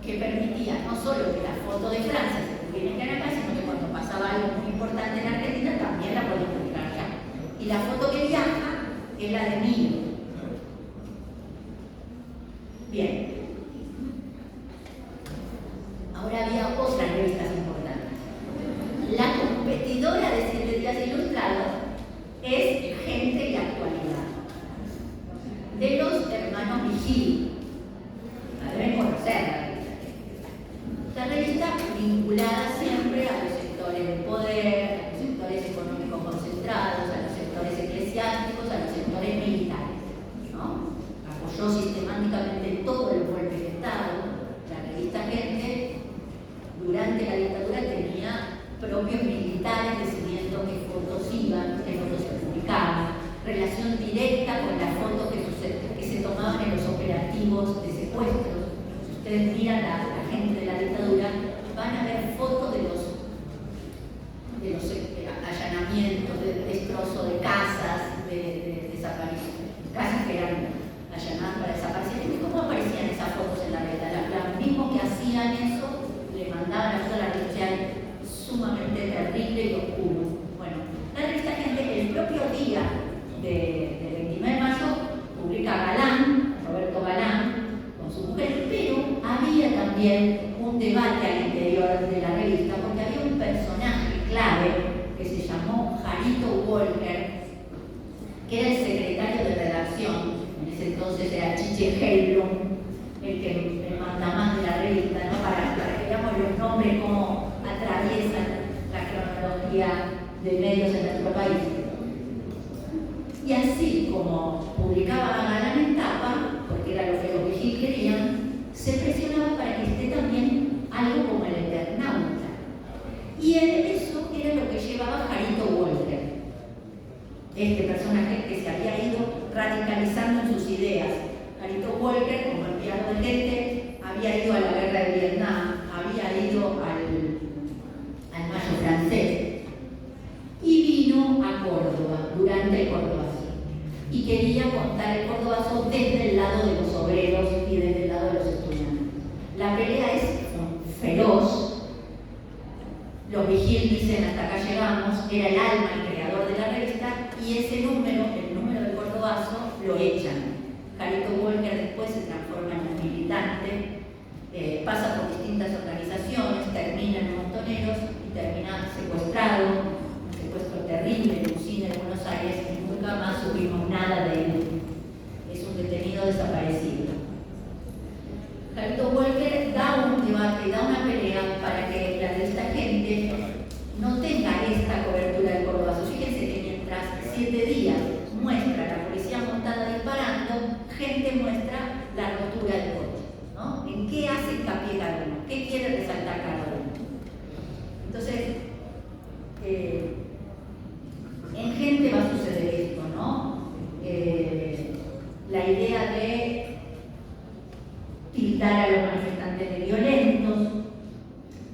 B: que permitía no solo que la foto de Francia se publicara acá, sino que cuando pasaba algo muy importante en Argentina también la podía publicar acá. Y la foto que viaja es la de Milo. Bien. Ahora había otras revistas importantes. La competidora de 7 días ilustrados es Gente y Actualidad, de los hermanos Vigil. La deben conocer. La revista vinculada siempre a los sectores de poder, a los sectores económicos concentrados, a los sectores eclesiásticos, a los sectores militares, ¿no? Apoyó sistemáticamente todo el golpe de Estado. La revista Gente, durante la dictadura, tenía propios militares decidiendo qué fotos iban, qué fotos se publicaban, relación directa con las fotos que se tomaban en los operativos de secuestros. Si ustedes miran la gente de la dictadura, van a ver fotos de los allanamientos, de destrozo de casas, de desaparición, casas que eran allanadas para desaparecer. ¿Y cómo aparecían esas fotos en la revista? Los mismos que hacían eso le mandaban a toda la red social sumamente terrible y oscuro. Bueno, la revista Gente, el propio día del 29 de mayo, publica Galán, Roberto Galán, con su mujer, pero había también un debate al interior de la revista, porque había un personaje clave que se llamó Jarito Walker, que era el secretario de redacción. En ese entonces era Chiche Heilblum, el mandamás de la revista, ¿no? Para que veamos los nombres, cómo atraviesan la cronología de medios en nuestro país. Y así como publicaba Galán en tapa, porque era lo que los Vigil querían, se presionaba para que esté también algo como el Eternauta. Y eso era lo que llevaba Jarito Walker, este personaje que se había ido radicalizando en sus ideas. Jarito Walker, como enviado de Gente, había ido a la guerra de Vietnam, había ido al Mayo francés y vino a Córdoba durante el Cordobazo. Y quería contar el Cordobazo desde el lado de los obreros y desde el lado de los estudiantes. La pelea es feroz. Los Vigil dicen hasta acá llegamos, era el alma, el creador de la revista, y ese número, el número del Cordobazo, lo echan. Jarito Walker después se transforma en un militante, pasa por distintas organizaciones, termina en Montoneros y termina secuestrado, un secuestro terrible en un cine de Buenos Aires, y nunca más supimos nada de él. Es un detenido desaparecido. Jarito Walker da un debate, da una pelea para que la revista Gente no tenga esta cobertura del Cordobazo. Fíjense que mientras 7 días muestra a la policía montada disparando, Gente muestra la rotura del coche, ¿no? ¿En qué hace hincapié cada uno? ¿Qué quiere resaltar cada uno? Entonces, en Gente va a suceder esto, ¿no? La idea de tildar a los manifestantes de violentos,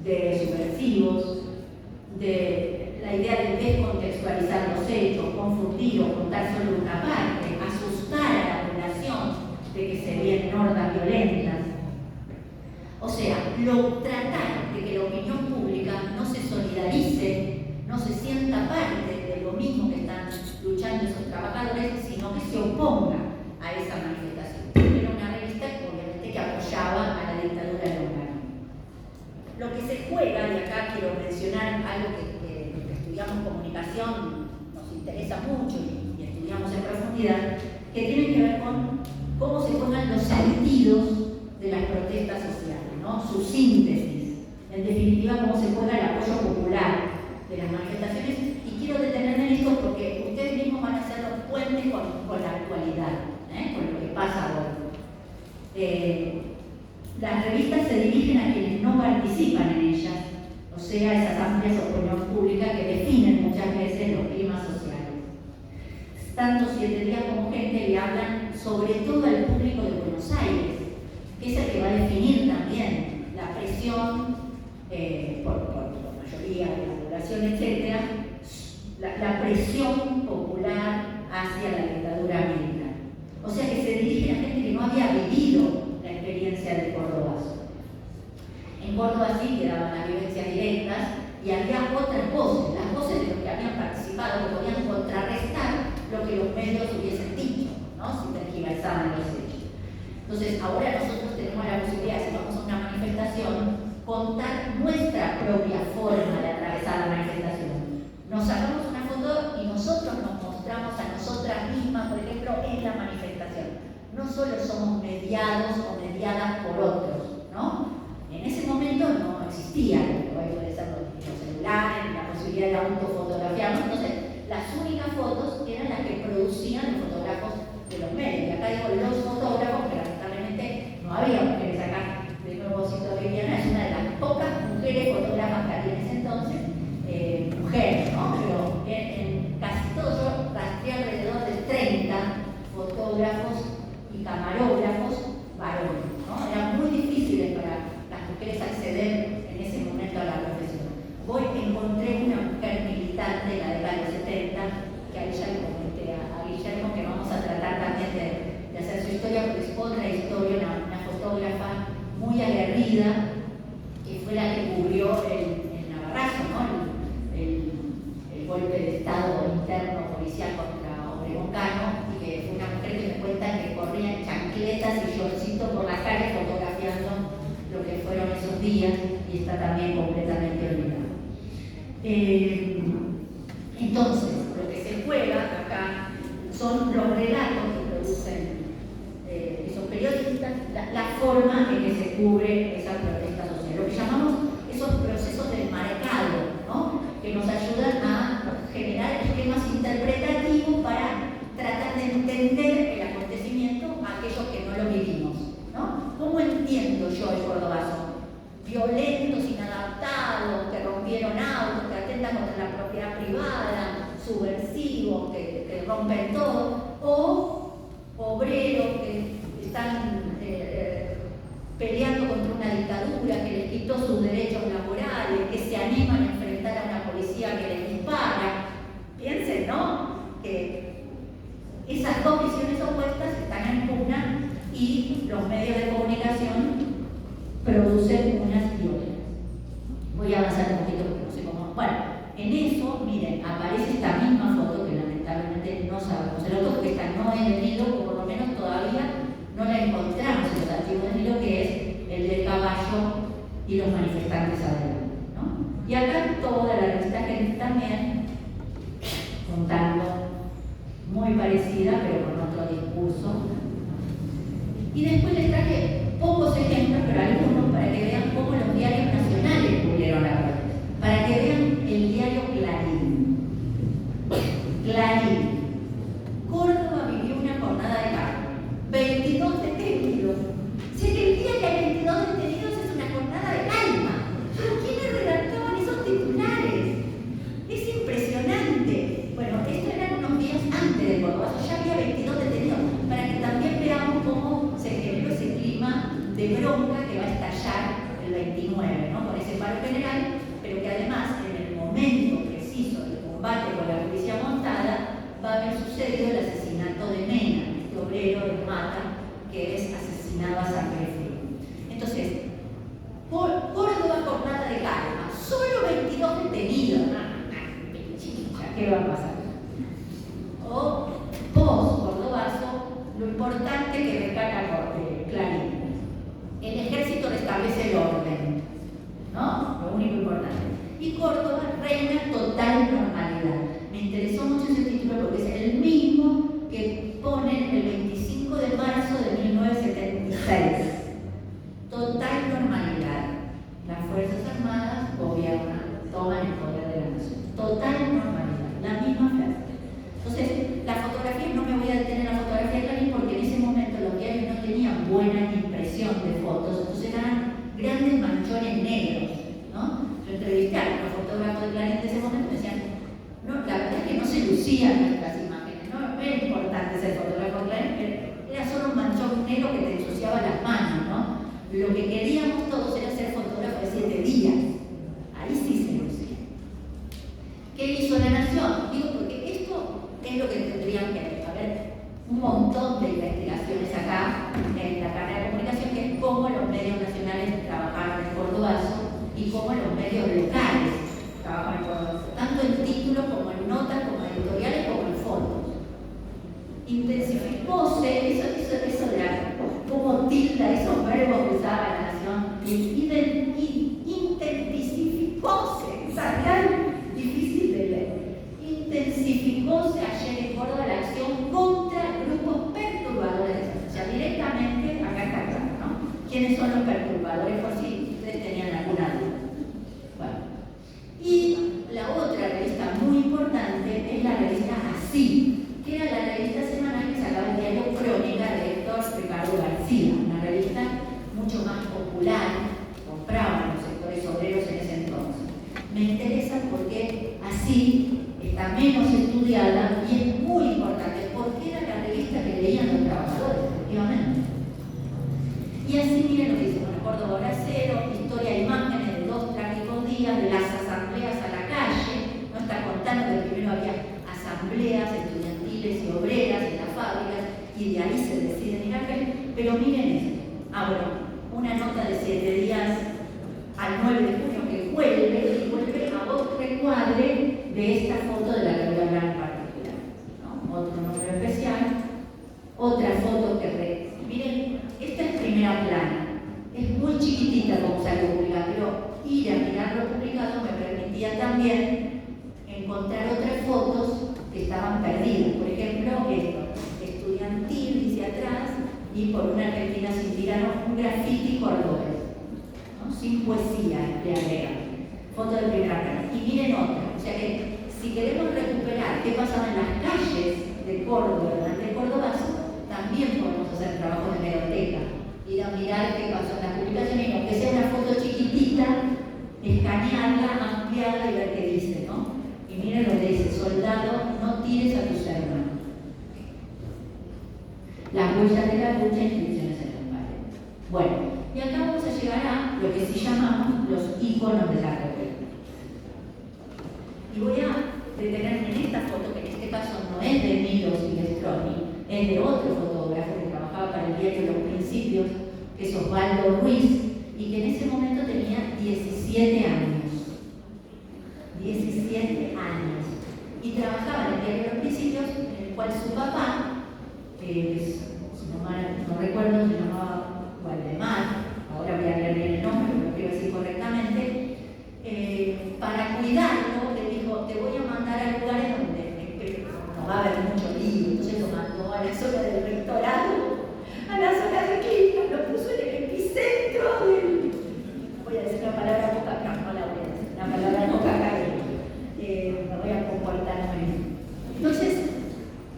B: de subversivos, de la idea de descontextualizar los hechos, confundir o contar solo una parte, asustar a la población de que se vienen hordas violentas. O sea, tratar de que la opinión pública no se solidarice, no se sienta parte de lo mismo que están luchando esos trabajadores, sino que se oponga a esa manifestación. Era una revista, obviamente, que apoyaba a la dictadura de Lugano. Lo que se juega, y acá quiero mencionar algo que los que estudiamos comunicación nos interesa mucho y estudiamos en profundidad, que tiene que ver con cómo se juegan los sentidos de las protestas sociales, ¿no? Su síntesis, en definitiva, cómo se juega el apoyo popular de las manifestaciones. Y quiero detenerme en esto porque ustedes mismos van a hacer los puentes con la actualidad, con lo que pasa hoy. Las revistas se dirigen a quienes no participan en ellas, o sea, esas amplias opiniones públicas que definen muchas veces los climas sociales. Tanto 7 días como gente le hablan sobre todo al público de Buenos Aires, que es el que va a definir también la presión por la mayoría de la población, etc., la presión popular hacia la dictadura militar. O sea que se dirigen a gente que no había vivido la experiencia del Cordobazo. En Córdoba sí quedaban las vivencias directas y había otras voces, las voces de los que habían participado, que podían contrarrestar lo que los medios hubiesen dicho, ¿no? Si tergiversaban los hechos. Entonces, ahora nosotros tenemos la posibilidad, si vamos a una manifestación, contar nuestra propia forma de atravesar la manifestación. Nos sacamos una foto y nosotros nos mostramos a nosotras mismas, por ejemplo, en la manifestación. No solo somos mediados o mediadas por otros, ¿no? En ese momento no existía, hoy puede ser los celulares, la posibilidad de autofotografiarnos, entonces las únicas fotos eran las que producían los fotógrafos de los medios. Y acá digo los fotógrafos, que lamentablemente no había mujeres acá. De nuevo cito a Viviana, es una de las pocas mujeres fotógrafas que había en ese entonces, mujeres, ¿no? Pero en casi todo yo rastreé alrededor de 30 fotógrafos y camarógrafos varones, ¿no? Era muy difícil para las mujeres acceder en ese momento a la profesión. Hoy encontré una mujer militante de la década de los 70, que ahí ya le comenté a Guillermo que vamos a tratar también de hacer su historia, porque es otra historia, una fotógrafa muy aguerrida, que fue la que cubrió el Navarrazo, ¿no? el golpe de Estado interno policial contra Obregón Cano, y que fue una mujer que me cuenta que corría en chancletas y shortcitos por la calle fotografiando lo que fueron esos días, y está también completamente olvidado. Entonces, lo que se juega acá son los relatos que producen esos periodistas, la forma en que se cubre esa protesta social, lo que llamamos esos procesos del marcado, ¿no? Que nos ayudan a generar esquemas interpretativos para tratar de entender el acontecimiento a aquellos que no lo vivimos, ¿no? ¿Cómo entiendo yo el Cordobazo? Violentos, inadaptados, que rompieron autos, que atentan contra la propiedad privada, subversivos, que rompen todo, o obreros que están peleando contra una dictadura que les quitó sus derechos laborales, que se animan a enfrentar a una policía que les dispara. Piensen, ¿no? Que esas dos visiones opuestas están en pugna y los medios de comunicación producen unas y otras. Voy a avanzar un poquito porque no sé cómo. Bueno, en eso, miren, aparece esta misma foto que lamentablemente no sabemos. El otro que esta no es de Nilo, o por lo menos todavía no la encontramos en los archivos de Nilo, que es el del caballo y los manifestantes adelante, ¿no? Y acá toda la revista Gente también contando muy parecida, pero con otro discurso. Y después les traje pocos ejemplos, pero algunos para que vean cómo los diarios nacionales cubrieron la protesta. Para que vean el diario Clarín. Clarín. Córdoba vivió una jornada de paro. 22 detenidos. Sé que el día que hay 22 detenidos es una jornada de calma. ¿Pero quiénes redactaban esos titulares? Es impresionante. Bueno, esto eran unos días antes del Cordobazo. Ya había que es asesinado a sangre fría. Entonces, Córdoba jornada de calma, solo 22 detenidos. ¿Qué va a pasar? O post-Cordobazo, lo importante que rescata Clarín. El ejército restablece el orden, ¿no? Lo único importante. Y Córdoba reina total normalidad. Me interesó mucho ese título porque es el mismo que ponen el 25 de marzo de 1976. Total normalidad. Las Fuerzas Armadas gobiernan, toman el poder de la nación. Total normalidad. La misma frase. Entonces, la fotografía, no me voy a detener en la fotografía de Clarín porque en ese momento los diarios no tenían buena impresión de fotos, entonces eran grandes manchones negros, ¿no? Yo entrevisté a los fotógrafos de Clarín de ese momento y me decían, no, la verdad es que no se lucían nuestras imágenes, no era importante ser fotógrafo de Clarín, era solo un manchón negro que te ensuciaba las manos, ¿no? Lo que queríamos todos era ser fotógrafos de 7 días, ahí sí se lucía. ¿Qué hizo la nación? Digo, porque esto es lo que tendrían que haber un montón de investigaciones acá en la carrera de comunicación, que es cómo los medios nacionales trabajaron en Cordobazo y cómo los medios locales trabajaron en Cordobazo, tanto en títulos como en notas, como en editoriales, como en fotos. Intensificóse, eso de la, como tilda, esos verbos que usaba la nación, intensificóse, esa tan difícil de leer. Intensificóse ayer en Córdoba la acción contra grupos perturbadores, o sea, directamente acá está claro, ¿no? ¿Quiénes son los perturbadores? Por si ustedes tenían alguna duda. Bueno, y la otra revista muy importante es la revista Así, que era la revista semanal que sacaba el diario Crónica de Héctor Ricardo García, una revista mucho más popular, compraban los sectores obreros en ese entonces. Me interesa porque Así está menos estudiada y es muy importante porque era la revista que leían los trabajadores, efectivamente. Y así miren lo que dice, bueno, Córdoba Hora Cero, historia e imágenes de 2 trágicos días, de las asambleas a la calle, no está contando que primero había asambleas estudiantiles y obreras en las fábricas y de ahí se deciden ir a aquel, pero miren esto. Bueno, una nota de 7 días al 9 de junio que vuelve a otro recuadre de esta foto de la que voy a hablar en particular, ¿no? Otro número especial, otra foto que miren, esta es primera plana, es muy chiquitita como salió publicada, pero ir a mirar lo publicado me permitía también encontrar otras fotos que estaban perdidas. Por ejemplo, esto, estudiantil, dice atrás, y por una Argentina sin tirano, un grafiti cordobés, ¿no? Sin poesía, le agregan. Foto de primera plana. Y miren otra, o sea que si queremos recuperar qué pasaba en las calles de Córdoba durante el Cordobazo, también podemos hacer trabajo de hemeroteca, ir a mirar qué pasó en las publicaciones, y aunque sea una foto chiquitita, escanearla, ampliarla y ver qué dice, ¿no? Y miren lo que dice: soldado, no tires a tus hermanos. Las huellas de la lucha, inscripciones en los paredes. Bueno, y acá vamos a llegar a lo que sí llamamos los íconos de la rebelión. Y voy a detenerme en esta foto, que en este caso no es de Milo Silvestroni, es de otro fotógrafo que trabajaba para el diario Los Principios, que es Osvaldo Ruiz, y que en ese momento tenía 17 años. 17 años. Y trabajaba en el diario Los Principios, en el cual su papá, no recuerdo, se llamaba Waldemar, ahora voy a leer bien el nombre, pero lo quiero decir correctamente, para cuidarlo, le dijo: te voy a mandar a lugares donde no va a haber mucho lío. Entonces lo mandó a la zona del rectorado, a la zona de clínica, lo puso en el epicentro del... Voy a decir una palabra poca, no la voy a decir, una palabra poca cabeza. Me voy a comportarme. Entonces,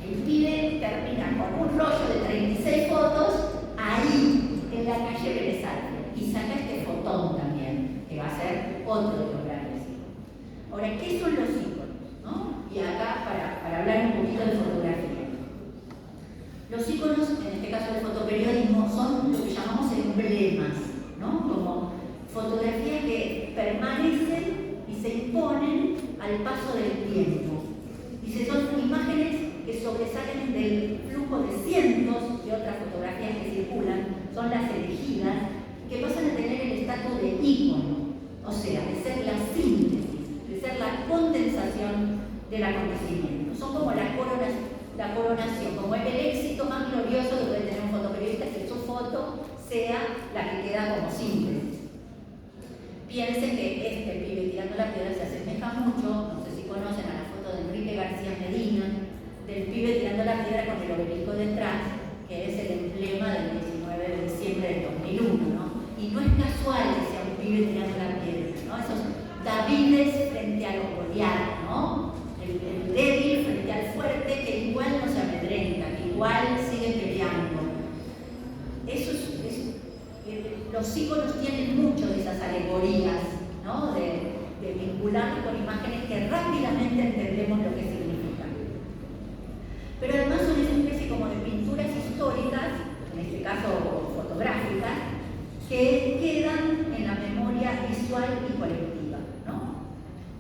B: el pibe termina con un rollo de 36 fotos ahí, en la calle Vélez Arfield, y saca este fotón también, que va a ser otro de los grandes íconos. Ahora, ¿qué son los íconos? ¿No? Y acá, para hablar un poquito de fotografía. Los íconos, en este caso del fotoperiodismo, son lo que llamamos emblemas, ¿no? Como fotografías que permanecen y se imponen al paso del tiempo. Dice, son imágenes que sobresalen del flujo de cientos de otras fotografías que circulan son las elegidas, que pasan a tener el estatus de ícono, o sea, de ser la síntesis, de ser la condensación del acontecimiento. Son como la coronación, como el éxito más glorioso que puede tener un fotoperiodista, es que su foto sea la que queda como síntesis. Piensen que este pibe tirando la piedra se asemeja mucho, no sé si conocen a la foto de Enrique García Medina, del pibe tirando la piedra con el obelisco detrás, que es el emblema del 19 de diciembre del 2001, ¿no? Y no es casual que sea un pibe tirando la piedra, ¿no? Esos Davides frente a los Goliat, ¿no? El débil frente al fuerte que igual no se amedrenta, que igual sigue peleando. Los íconos tienen mucho de esas alegorías, ¿no? De vincularnos con imágenes que rápidamente entendemos lo que significan. Pero además son esa especie como de pinturas históricas, en este caso fotográficas, que quedan en la memoria visual y colectiva, ¿no?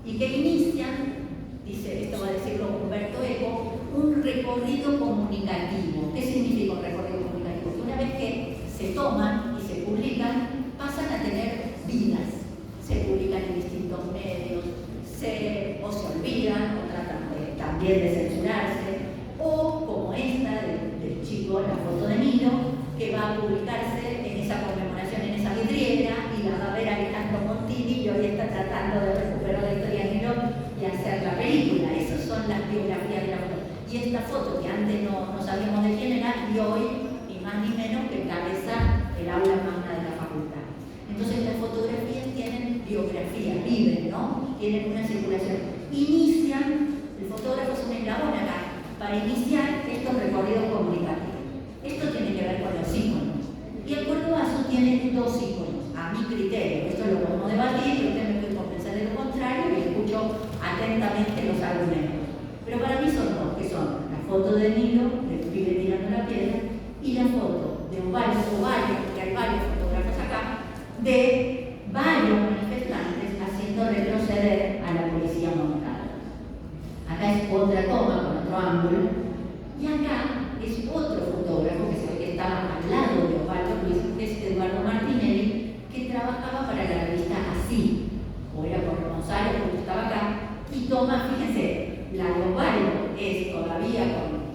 B: Y que inician, dice, esto va a decirlo Humberto Eco, un recorrido comunicativo. ¿Qué significa un recorrido comunicativo? Que una vez que se toman y se publican, pasan a tener vidas. Se publican en distintos medios, o se olvidan, o tratan también de censurarse, o como esta del chico, la foto de Milo, que va a publicarse en esa conmemoración, en esa vidriera, y la va a ver Alejandro Montini, y hoy está tratando de recuperar la historia de Milo y hacer la película. Esas son las biografías de la foto. Y esta foto, que antes no sabíamos de quién era, y hoy, ni más ni menos, que encabeza el aula magna de la facultad. Entonces las fotografías tienen biografía, viven, ¿no? Tienen una circulación. Inician, el fotógrafo es un eslabón acá, para iniciar estos recorridos comunicativos. Esto tiene que ver con los íconos. Y el Cordobazo tiene dos íconos, a mi criterio. Esto lo podemos debatir, y usted me puede convencer de lo contrario, y escucho atentamente los argumentos. Pero para mí son dos, que son la foto de Milo, del pibe tirando la piedra, y la foto de varios, porque hay varios fotógrafos acá, de varios manifestantes haciendo retroceder a la policía montada. Acá es otra toma con otro ángulo, y acá es otro fotógrafo que se ve que estaba al lado de Osvaldo Luis, que es Eduardo Martinelli, que trabajaba para la revista Así, o era corresponsal, porque estaba acá, y toma, fíjense, la de Osvaldo es todavía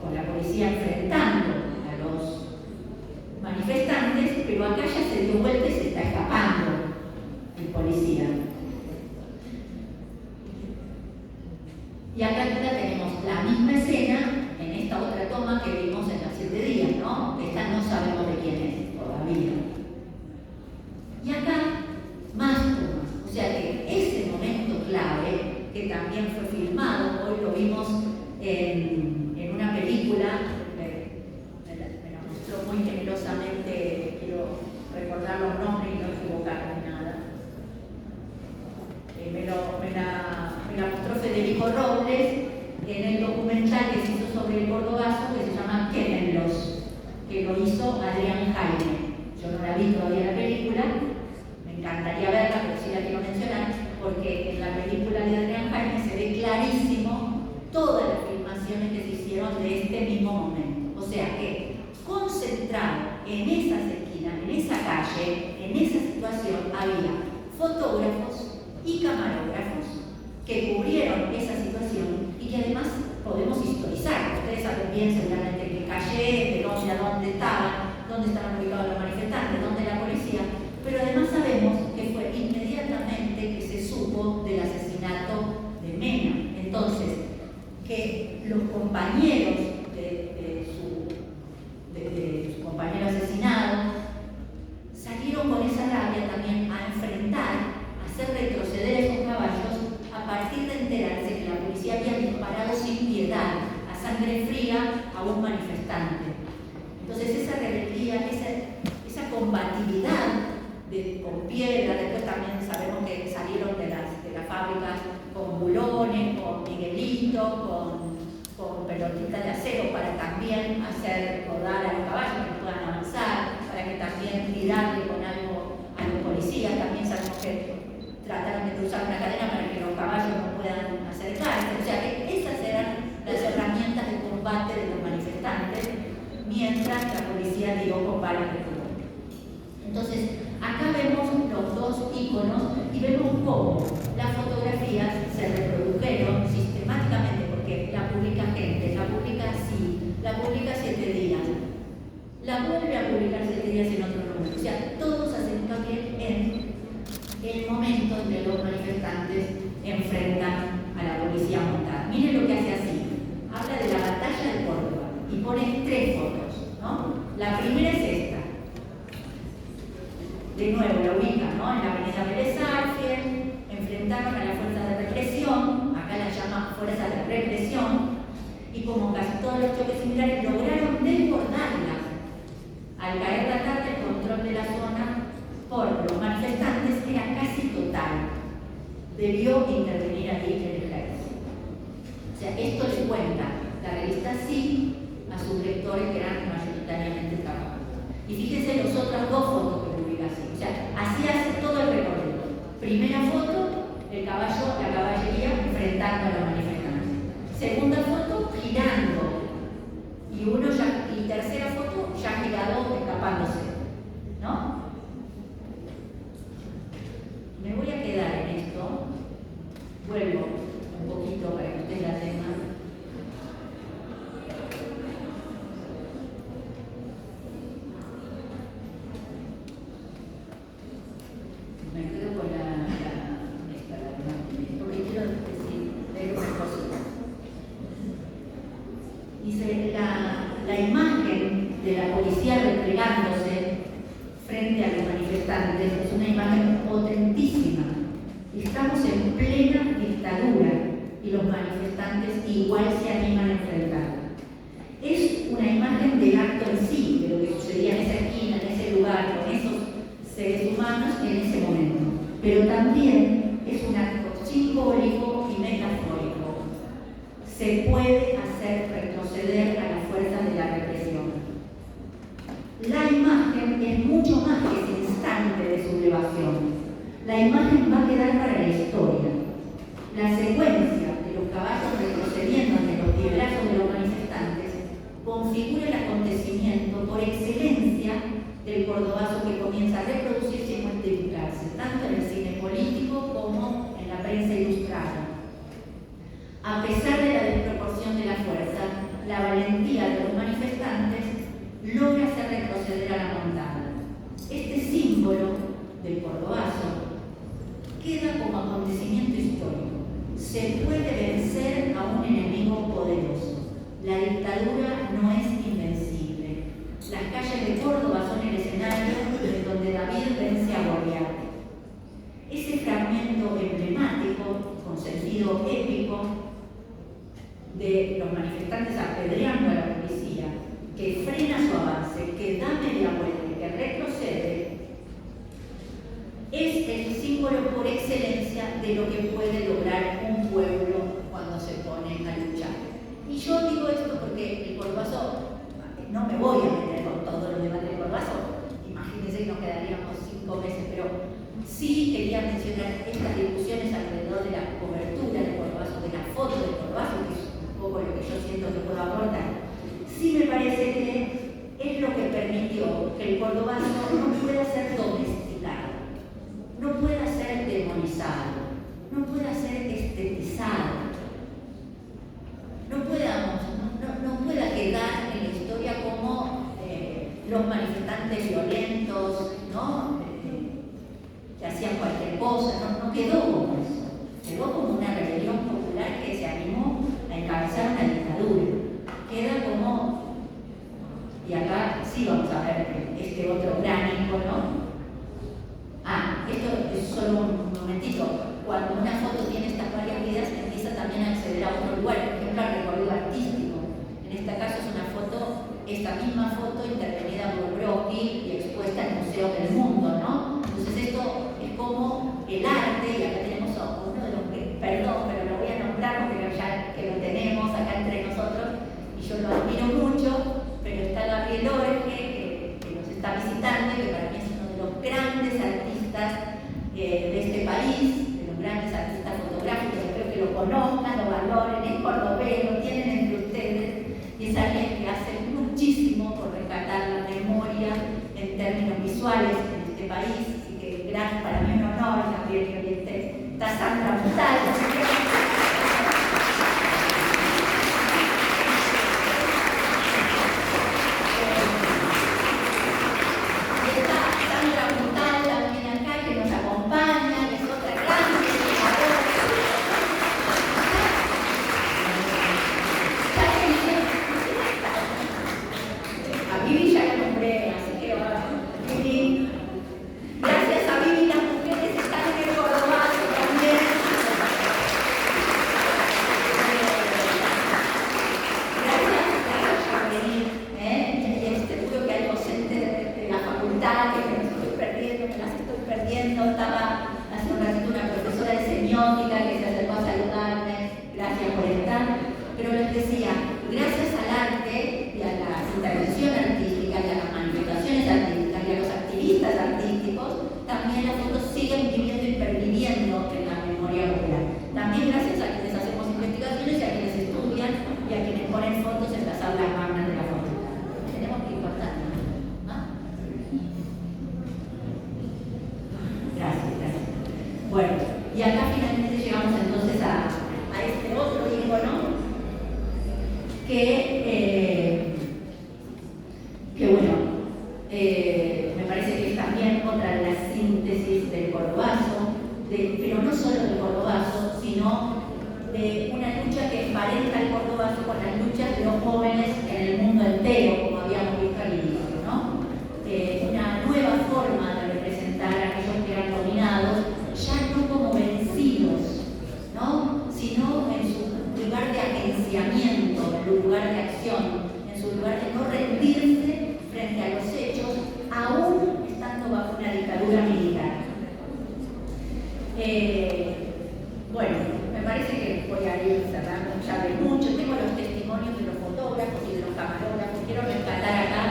B: con la policía enfrentando a los manifestantes, pero acá ya se dio vuelta y se está escapando el policía. Y acá tenemos la misma escena en esta otra toma que vimos en las 7 días, ¿no? Esta no sabemos de quién es todavía. Y acá, más tomas. O sea que ese momento clave, que también fue filmado, hoy lo vimos en una película, me la mostró muy generosamente, quiero recordar los nombres y no equivocarme en nada. Me la mostró Federico Robles en el documental que se hizo sobre el Cordobazo, que se llama Quémenlos, que lo hizo Adrián Jaime. Yo no la vi todavía la película, me encantaría verla, pero sí la quiero mencionar, porque en la película de Adrián Jaime se ve clarísimo todas las filmaciones que se hicieron de este mismo momento. O sea que, concentrado en esas esquinas, en esa calle, en esa situación, había fotógrafos y camarógrafos que cubrieron esa situación y que además podemos historizar. Ustedes saben bien seguramente qué calle, de dónde a dónde estaban ubicados los manifestantes, dónde la policía, pero además sabemos que fue inmediatamente que se supo del asesinato de Mena. Entonces, que los compañeros de su compañero asesinado salieron con esa rabia también a enfrentar, a hacer retroceder esos caballos a partir de enterarse que la policía había disparado sin piedad, a sangre fría, a un manifestante. Entonces esa rebeldía, esa combatividad con piedra, después también sabemos que salieron de las fábricas con bulones, con Miguelito, con pelotitas de acero para también hacer rodar a los caballos para que puedan avanzar, para que también tirarle con algo a los policías. También sabemos que trataron de cruzar una cadena para que los caballos no puedan acercarse. O sea que esas eran las herramientas de combate de los manifestantes, mientras la policía íconos y vemos cómo las fotografías se reprodujeron sistemáticamente, porque la publica gente, la publica así, la publica 7 días, la vuelve a publicar 7 días en otro número. O sea, todos hacen hincapié en el momento en que los manifestantes enfrentan a la policía montada. Miren lo que hace así. Habla de la batalla de Córdoba y pone 3 fotos, ¿no? La primera es esta. De nuevo la ubican, ¿no? En la avenida Vélez Arfiel, enfrentaron a las fuerzas de represión, acá las llaman fuerzas de represión, y como casi todos los choques similares lograron desbordarla. Al caer la tarde, el control de la zona por los manifestantes era casi total. Debió intervenir allí el ejército. O sea, esto le cuenta la revista Sí a sus lectores, que eran mayoritariamente trabajadores. Y fíjense los otras 2 fotos que publica así. O sea, así hace todo el recorrido. Primera foto, el caballo, la caballería enfrentando a los manifestantes. Segunda foto, girando. Y tercera foto, ya girado, escapándose. ¿No? Me voy a quedar en esto. Vuelvo un poquito para que ustedes la tengan. Me quedo con porque quiero leer una cosita. Dice, la imagen de la policía replegándose frente a los manifestantes es una imagen potentísima. Estamos en plena dictadura y los manifestantes igual se animan a enfrentarla. Es una imagen del acto en sí, de lo que sucedía en esa esquina, en ese lugar, con esos seres humanos en ese momento. Pero también es un acto simbólico y metafórico. Se puede hacer retroceder a las fuerzas de la represión. La imagen es mucho más que ese instante de sublevación. La imagen va a quedar para la historia. La secuencia de los caballos retrocediendo ante los piedrazos de los manifestantes configura el acontecimiento por excelencia del cordobazo que comienza a reproducirse y multiplicarse, tanto en el cine político como en la prensa ilustrada. A pesar de la desproporción de la fuerza, la valentía de los manifestantes logra hacer retroceder a la montada. Este símbolo del cordobazo queda como acontecimiento histórico. Se puede vencer a un enemigo poderoso. La dictadura no es invencible. Las calles de Córdoba son el escenario de donde David vence a Goliat. Ese fragmento emblemático, con sentido épico, de los manifestantes apedreando a la policía, que frena su avance, que da media vuelta y que retrocede, es el símbolo por excelencia de lo que puede lograr un pueblo cuando se pone a luchar. Y yo digo esto porque el cordobazo, no me voy a meter con todo lo demás del cordobazo, imagínense que nos quedaríamos 5 meses, pero sí quería mencionar estas discusiones alrededor de la cobertura del cordobazo, de la foto del cordobazo, que es un poco lo que yo siento que puedo aportar. Sí me parece que es lo que permitió que el cordobazo no pueda ser domesticado, no pueda ser demonizado, no pueda ser estetizado, no pueda quedar en la historia como los manifestantes violentos, ¿no? Que hacían cualquier cosa, no quedó como eso, quedó como una rebelión popular que se animó a encabezar una dictadura. Queda como, y acá sí vamos a ver este otro gran icono. Esto es solo un momentito. Cuando una foto tiene estas varias vidas, empieza también a acceder a otro lugar, por ejemplo, al recorrido artístico. En este caso es una foto, esta misma foto intervenida por Brocchi y expuesta en Museos del Mundo, ¿no? Entonces esto es como el arte, y acá tenemos a uno de los que, perdón, pero lo voy a nombrar porque ya que lo tenemos acá entre nosotros, y yo lo admiro mucho, pero está Gabriel Orge, que nos está visitando, y que para mí es uno de los grandes artistas de este país, de los grandes artistas fotográficos. Espero que lo conozcan, lo valoren, es cordobés, lo tienen entre ustedes, y es alguien que hace muchísimo por rescatar la memoria en términos visuales en este país, así que para mí es un honor Sandra Montal. Me parece que es también otra de las síntesis del Cordobazo, pero no solo del Cordobazo, sino de una lucha que emparenta el Cordobazo con las luchas de los jóvenes en el mundo entero, como habíamos visto al inicio, ¿no? Una nueva forma de representar a aquellos que eran dominados, ya no como vencidos, ¿no? Sino en su lugar de agenciamiento, en su lugar de acción, en su lugar de no rendirse frente a los hechos, aún estando bajo una dictadura militar. Bueno, me parece que voy a ir cerrando ya de mucho. Tengo los testimonios de los fotógrafos y de los camarógrafos. Quiero rescatar acá.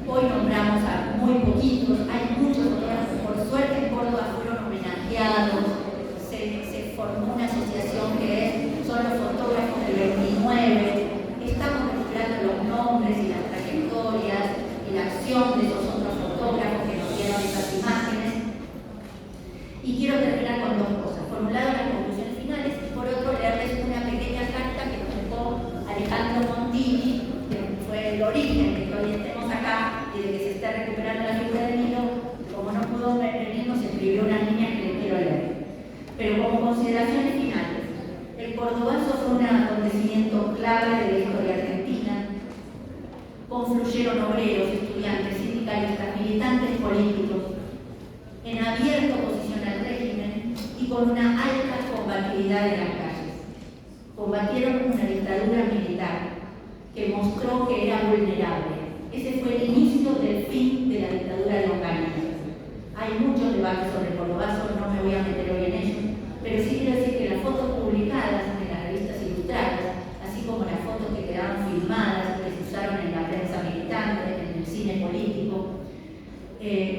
B: Hoy nombramos a muy poquitos. Hay muchos fotógrafos. Por suerte en Córdoba fueron homenajeados. Se formó una asociación que son los fotógrafos del 29. Estamos recuperando los nombres y las trayectorias y la acción de esos otros fotógrafos que nos dieron esas imágenes. Y quiero terminar con dos cosas. Por un lado, las conclusiones finales, y por otro, leerles una pequeña carta que publicó Alejandro Montini, que fue el origen de que hoy estemos acá y de que se esté recuperando la figura de Nilo. Como no pudo venir, nos escribió una niña que le quiero leer. Pero como consideraciones finales, el Cordobazo fue un acontecimiento clave de la historia argentina. Confluyeron obreros, estudiantes, sindicalistas, militantes políticos, en abierta oposición al régimen y con una alta combatividad en las calles. Combatieron una dictadura militar que mostró que era vulnerable. Ese fue el inicio del fin de la dictadura de los Canillas. Hay muchos debates sobre el Cordobazo, no me voy a meter hoy en ello, pero sí quiero decir que las fotos publicadas en las revistas ilustradas, así como las fotos que quedaron filmadas y que se usaron en la prensa militante, en el cine político,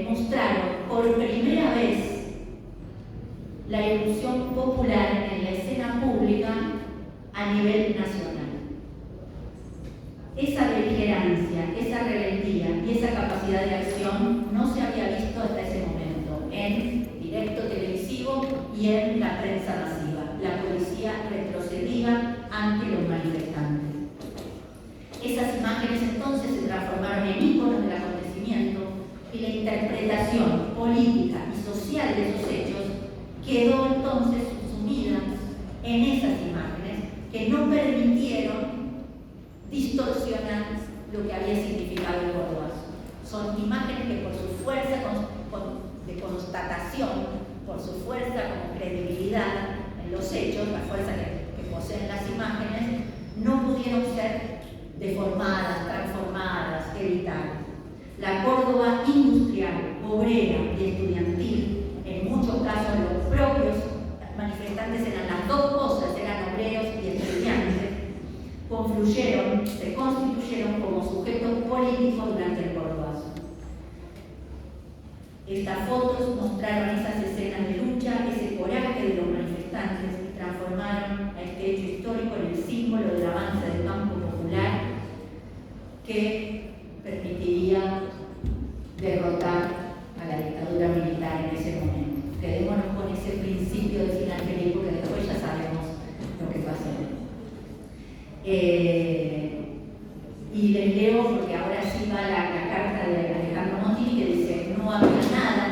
B: mostraron por primera vez la irrupción popular en la escena pública a nivel nacional. Esa beligerancia, esa rebeldía y esa capacidad de acción no se había visto hasta ese momento en directo televisivo y en la prensa masiva. La policía retrocedía ante los manifestantes. Esas imágenes entonces se transformaron en íconos del acontecimiento y la interpretación política y social de esos hechos quedó entonces sumida en esas imágenes que no permitieron distorsionar lo que había significado el Cordobazo. Son imágenes que por su fuerza de constatación, por su fuerza como credibilidad en los hechos, la fuerza que poseen las imágenes, no pudieron ser deformadas, transformadas, editadas. La Córdoba industrial, obrera y estudiantil, en muchos casos los propios manifestantes eran las dos cosas, eran obreros y estudiantes, confluyeron, se constituyeron como sujetos políticos durante el Cordobazo. Estas fotos mostraron esas escenas de lucha, ese coraje de los manifestantes y transformaron a este hecho histórico en el símbolo del avance del campo popular que permitiría derrotar a la dictadura militar en ese momento. Quedémonos con ese principio de final Y les leo porque ahora sí va la carta de Alejandro Montini que dice: no había nada,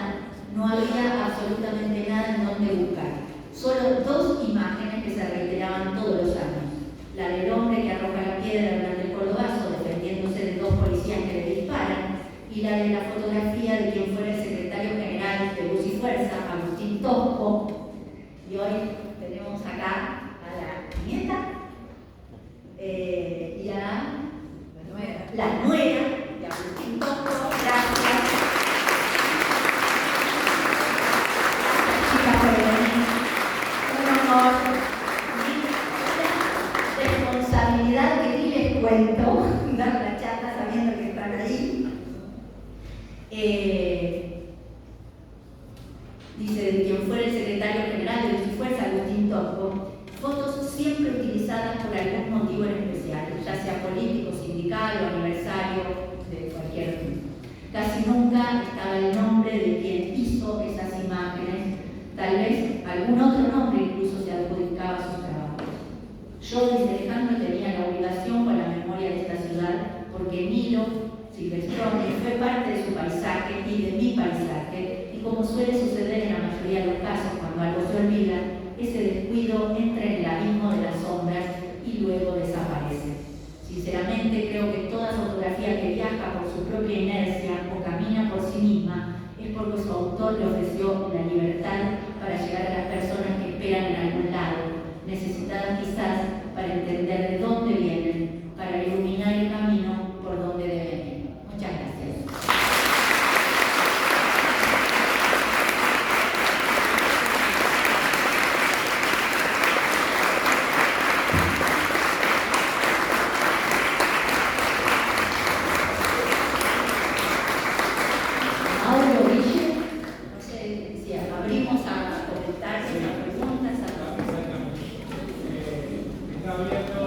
B: no había absolutamente nada en donde buscar. Solo dos imágenes que se reiteraban todos los años. La del hombre que arroja la piedra durante el cordobazo defendiéndose de dos policías que le disparan, y la de la fotografía de quien fuera el secretario general de Luz y Fuerza, Agustín Tosco. Y hoy tenemos acá a la nieta y a la nuera de Agustín Tosco. Gracias. Chicas, por venir. Un honor. Responsabilidad que ni les cuento, dar la charla sabiendo que están ahí. Dice: de quien fuera el secretario general de Luz y Fuerza, Agustín Tosco, fotos siempre utilizadas por algún motivo en especial, ya sea político, sindical o aniversario de cualquier tipo. Casi nunca estaba el nombre de quien hizo esas imágenes, tal vez algún otro nombre incluso se adjudicaba a sus trabajos. Yo, dice Alejandro, tenía la obligación con la memoria de esta ciudad, porque Nilo Silvestrone fue parte de su paisaje y de mi paisaje, y como suele suceder en la mayoría de los casos cuando algo se olvida, ese descuido entra en el abismo de las sombras y luego desaparece. Sinceramente, creo que toda fotografía que viaja por su propia inercia o camina por sí misma es porque su autor le ofreció la libertad para llegar a las personas que esperan en algún lado, necesitadas quizás para entender de dónde vienen, para iluminar el camino por donde deben ir. Muchas gracias. Abrimos a comentar, a preguntas, a...
A: Está abierto